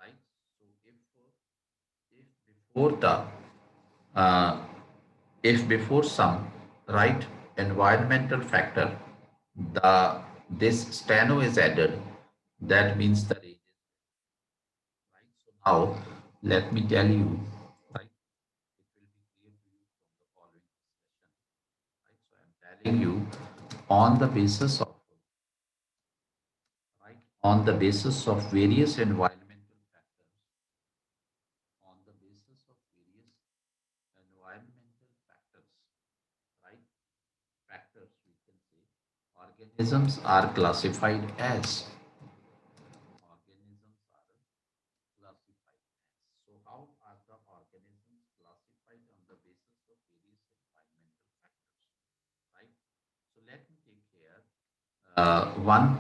right? So if before the uh, if before some right environmental factor the this steno is added, that means the range is right. So now let me tell you, right? It will be clear to you from the following discussion, right? So I'm telling you on the basis of right on the basis of various environmental factors, on the basis of various environmental factors, right? Factors we can say organisms are classified as organisms are classified as. So how are the organisms classified on the basis of various environmental factors, right? So let me take here. One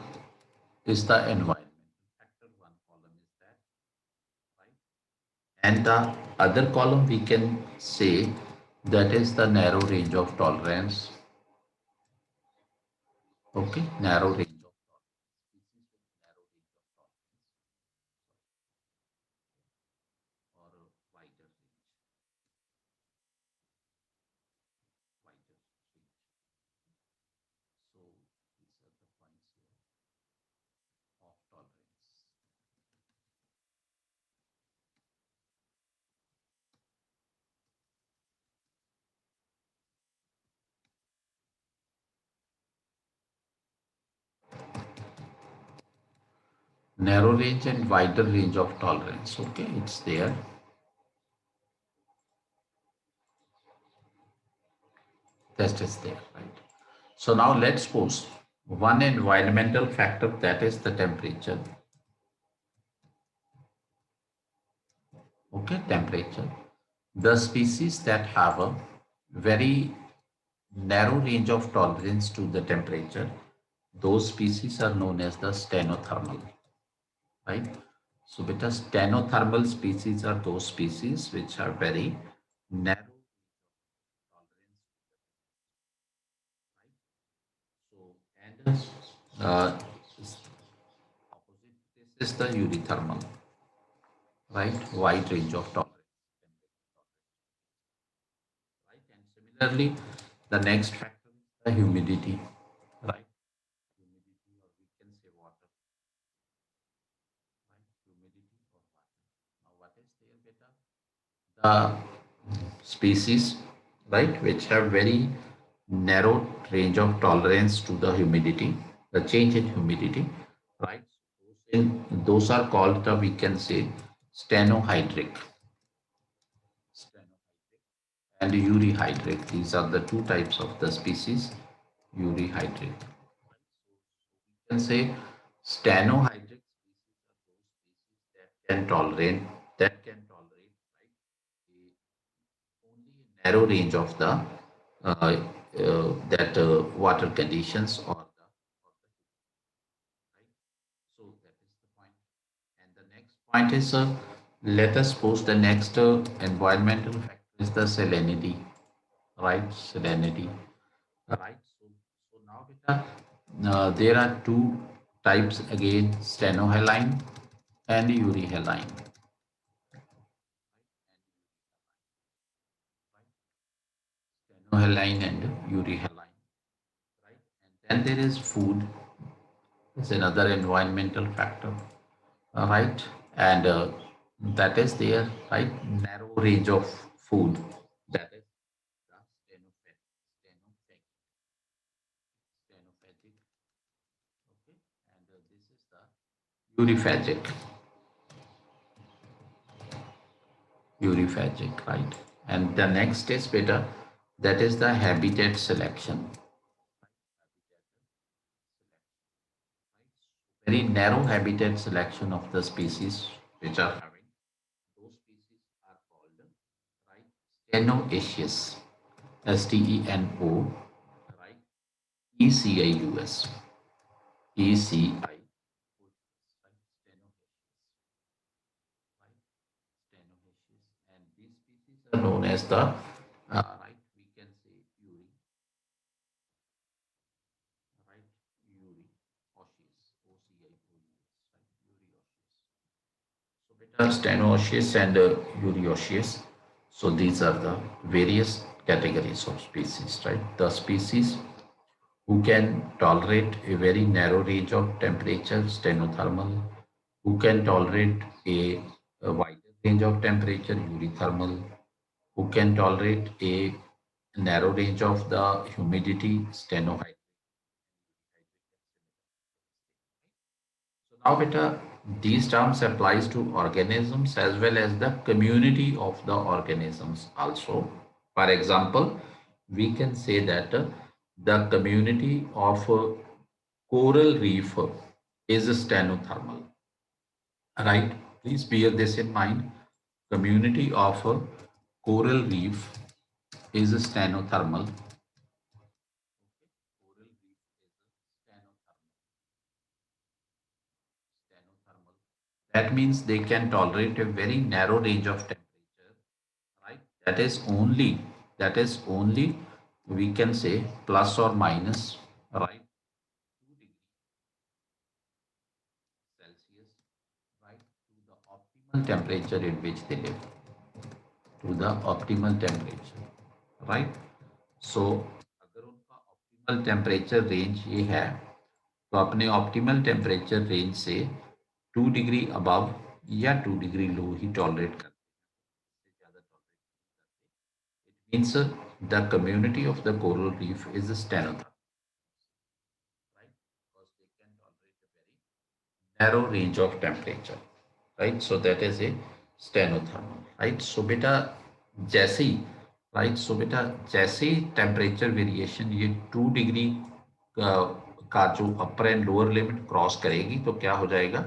is the environmental factor. One column is that, right? And the other column we can say that is the narrow range of tolerance. Okay, narrow range of tolerance. Species with narrow range of tolerance or a wider range, wider range. So these are the points here of tolerance. Narrow range and wider range of tolerance. Okay, it's there. Test is there, right? So now let's suppose one environmental factor, that is the temperature. Okay, temperature. The species that have a very narrow range of tolerance to the temperature, those species are known as the stenothermal, right? So beta stenothermal species are those species which are very narrow tolerance, right? So and opposite this is the euthermal, right? Wide range of tolerance, right? And similarly, the next factor is the humidity, right? Humidity, or we can say water, right? Humidity or water. Now, what is there, beta? The species, right, which have very narrow range of tolerance to the humidity, the change in humidity, right? Those are called the, we can say, stenohydric, stenohydric and euryhydric. These are the two types of the species, euryhydric. We can say stenohydric species are those species that can tolerate, right, only a narrow range of the that water conditions or the right. So that is the point. And the next point is let us suppose the next environmental factor is the salinity, right? Salinity, right? So now beta, there are two types again, stenohaline and euryhaline. Stenohaline and euryhaline, right? And then there is food. It's another environmental factor, right? And that is there, right? Narrow range of food. That is the stenophagic, okay? And this is the uriphagic, right? And the next is beta, that is the habitat selection. Very narrow habitat selection of the species which are having. Those species are called, right, stenoecious, Steno, right, Ecius, Eci, right, stenoecious, right, stenoecious, and these species are known as the right, we can say right, Uri, Ocies, Stenoecious and Eurasious. So these are the various categories of species, right? The species who can tolerate a very narrow range of temperature, stenothermal, who can tolerate a wider range of temperature, eurythermal, who can tolerate a narrow range of the humidity, stenohydrate. So now, beta, these terms applies to organisms as well as the community of the organisms also. For example, we can say that the community of coral reef is stenothermal, right? Please bear this in mind. Community of coral reef is stenothermal. Coral reef is stenothermal. That means they can tolerate a very narrow range of temperature, right? That is only we can say plus or minus, right? 2 degrees Celsius, right? To the optimal temperature in which they live, to the optimal temperature, right? So अगर उनका optimal temperature range ये है तो अपने optimal temperature range से 2 degree above या 2 degree लो ही tolerate करते हैं, ज़्यादा टॉलरेट नहीं करते. It means the community of the coral reef is stenothermal, right? Because they can tolerate a very narrow range of temperature, right? So that is a stenothermal, right? So beta जैसे ही right, so beta जैसे ही temperature variation ये 2 degree का जो अपर and lower limit cross करेगी तो क्या हो जाएगा,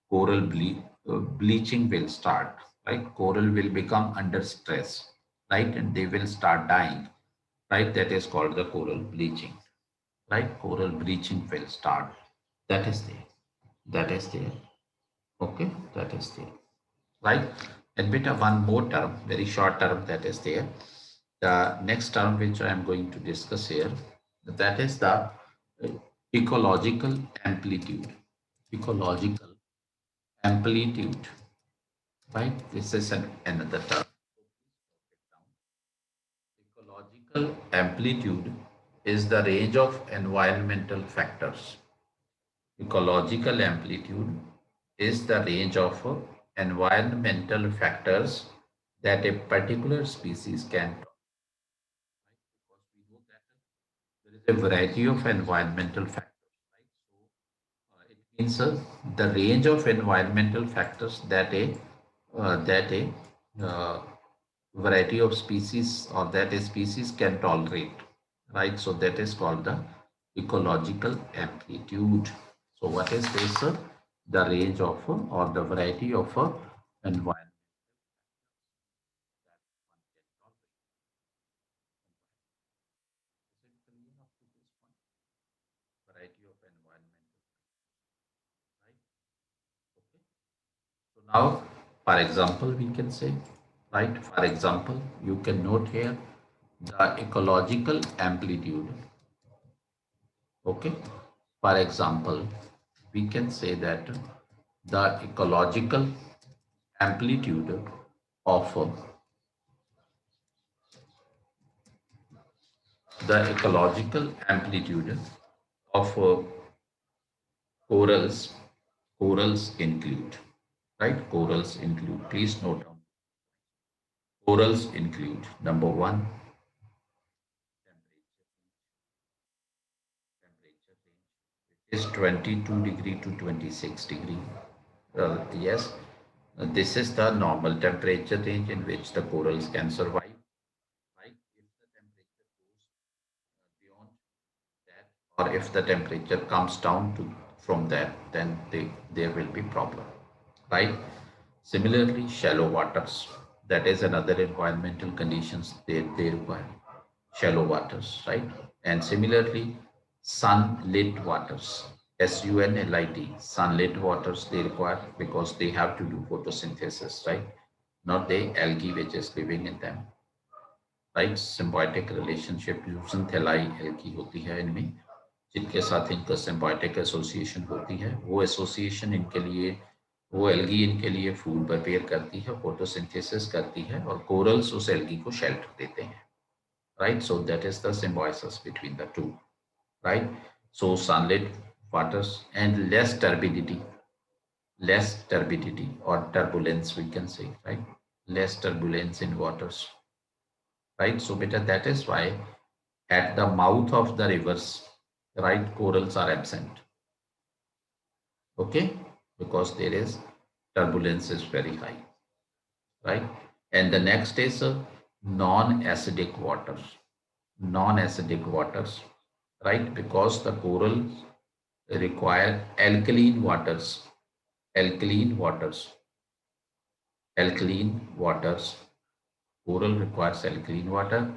coral bleaching will start, right? Coral will become under stress, right? And they will start dying, right? That is called the coral bleaching, right? Coral bleaching will start. That is there. That is there. Okay, that is there, right? And beta one more term, very short term that is there. The next term which I am going to discuss here, that is the ecological amplitude. Ecological amplitude, right? This is another term. Ecological amplitude is the range of environmental factors. Ecological amplitude is the range of environmental factors that a particular species can tolerate. Because we know that there is a variety of environmental factors, right? So it means the range of environmental factors that a uh, variety of species or that a species can tolerate, right? So that is called the ecological amplitude. So what is this? The range of or the variety of environment that one can tolerate. Is it clear up to this point? Variety of environmental, right? Okay. So now, for example, we can say, right? For example, you can note here the ecological amplitude. Okay. For example, we can say that the ecological amplitude of the ecological amplitude of corals, corals include, right? Corals include. Please note down. Corals include number one, temperature range, which is 22 degree to 26 degree. Yes, this is the normal temperature range in which the corals can survive. Right? If the temperature goes beyond that, or if the temperature comes down to from that, then there will be problem. Right? Similarly, shallow waters. That is another environmental conditions they require. Shallow waters, right? And similarly, sunlit waters. SUNLIT, sunlit waters they require because they have to do photosynthesis, right? Not the algae which is living in them, right? Symbiotic relationship यूजनथेलाई algae होती है इनमें, जिनके साथ इनका symbiotic association होती है. वो association इनके लिए वो एल्गी इनके लिए फूड प्रिपेयर करती है, फोटोसिंथेसिस करती है, और कोरल्स उस एल्गी को शेल्टर देते हैं, right. So that is the symbiosis between the two, right? So sunlit waters and less turbidity or turbulence we can say, right? Less turbulence in waters, right? So beta, that is why at the mouth of the rivers, right, corals are absent, okay? Because there is turbulence is very high, right? And the next is non-acidic waters, non-acidic waters, right? Because the corals require alkaline waters, alkaline waters. Coral requires alkaline water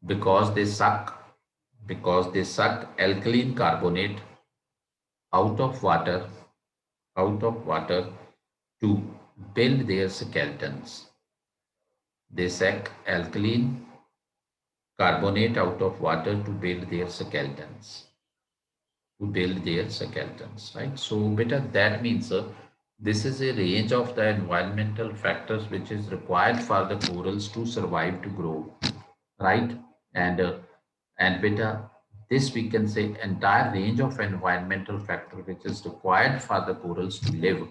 because they suck alkaline carbonate out of water, out of water to build their skeletons. They suck alkaline carbonate out of water to build their skeletons. To build their skeletons, right? So, beta, that means this is a range of the environmental factors which is required for the corals to survive, to grow, right? And and beta, this we can say entire range of environmental factor which is required for the corals to live.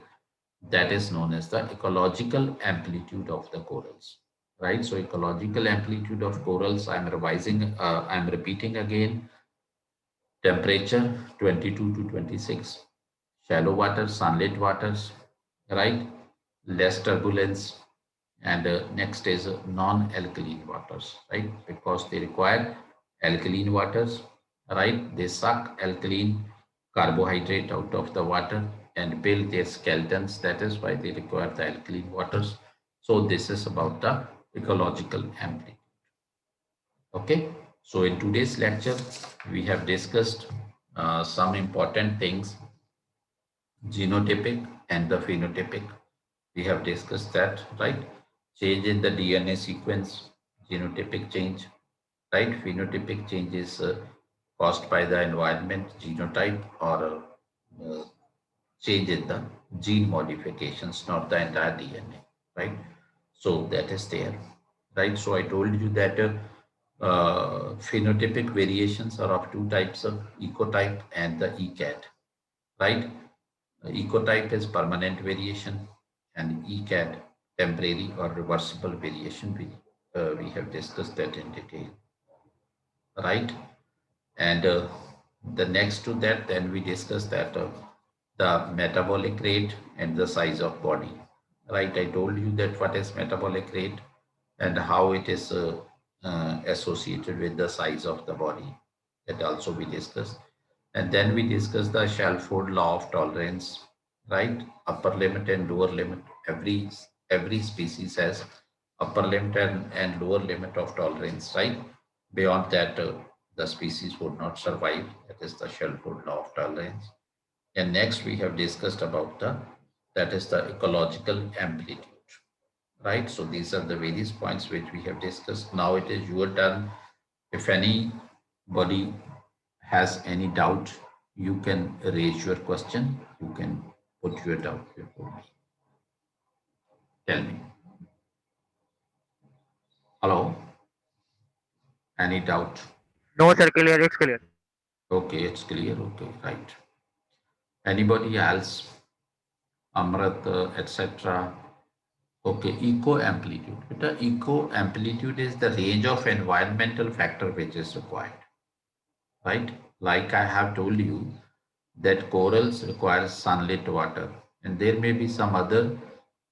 That is known as the ecological amplitude of the corals, right? So, ecological amplitude of corals, I'm revising, I'm repeating again. Temperature 22 to 26, shallow water, sunlit waters, right? Less turbulence, and next is non-alkaline waters, right? Because they require alkaline waters, right? They suck alkaline carbohydrate out of the water and build their skeletons. That is why they require the alkaline waters. So this is about the ecological amplitude. Okay, so in today's lecture, we have discussed some important things, genotypic and the phenotypic. We have discussed that, right? Change in the DNA sequence, genotypic change, right? Phenotypic change is caused by the environment, genotype, or change in the gene modifications, not the entire DNA, right? So that is there, right? So I told you that phenotypic variations are of two types of ecotype and the ecad, right? Ecotype is permanent variation and ecad temporary or reversible variation. We have discussed that in detail, right? And the next to that, then we discuss that the metabolic rate and the size of body, right? I told you that what is metabolic rate and how it is associated with the size of the body. That also we discussed. And then we discussed the Shelford law of tolerance, right? Upper limit and lower limit. Every species has upper limit and lower limit of tolerance, right? Beyond that, the species would not survive. That is the Shelford law of tolerance. And next we have discussed about that is the ecological amplitude, right? So these are the various points which we have discussed. Now it is your turn. If anybody has any doubt, you can raise your question. You can put your doubt before me. Tell me. Hello? Any doubt? No, sir, clear. It's clear. Okay, it's clear. Okay, right. Anybody else? Amrit, etc. Okay, eco amplitude. The eco amplitude is the range of environmental factor which is required, right? Like I have told you that corals require sunlit water, and there may be some other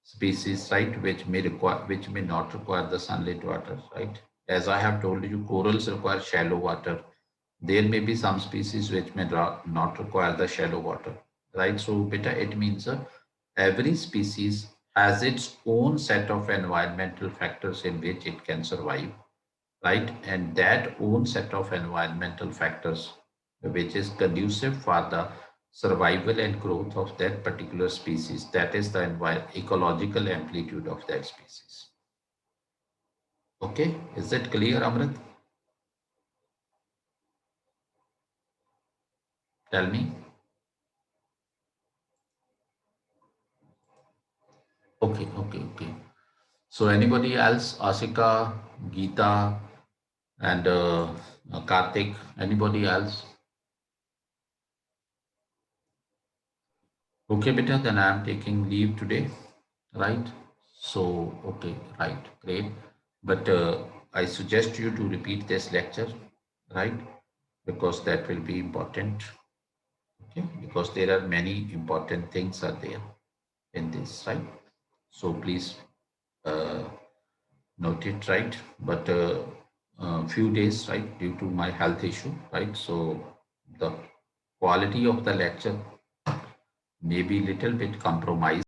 species, right, which may not require the sunlit water, right? As I have told you, corals require shallow water. There may be some species which may not require the shallow water, right? So beta, it means every species has its own set of environmental factors in which it can survive, right? And that own set of environmental factors which is conducive for the survival and growth of that particular species, that is the ecological amplitude of that species. Okay, is that clear, Amrit? Tell me. Okay. So anybody else? Asika, Geeta, and Karthik. Anybody else? Okay, beta. Then I am taking leave today, right? So okay, right, great. But I suggest you to repeat this lecture, right? Because that will be important. Okay, because there are many important things are there in this, right? So please uh, note it, right? But few days, right, due to my health issue, right? So the quality of the lecture may be little bit compromised.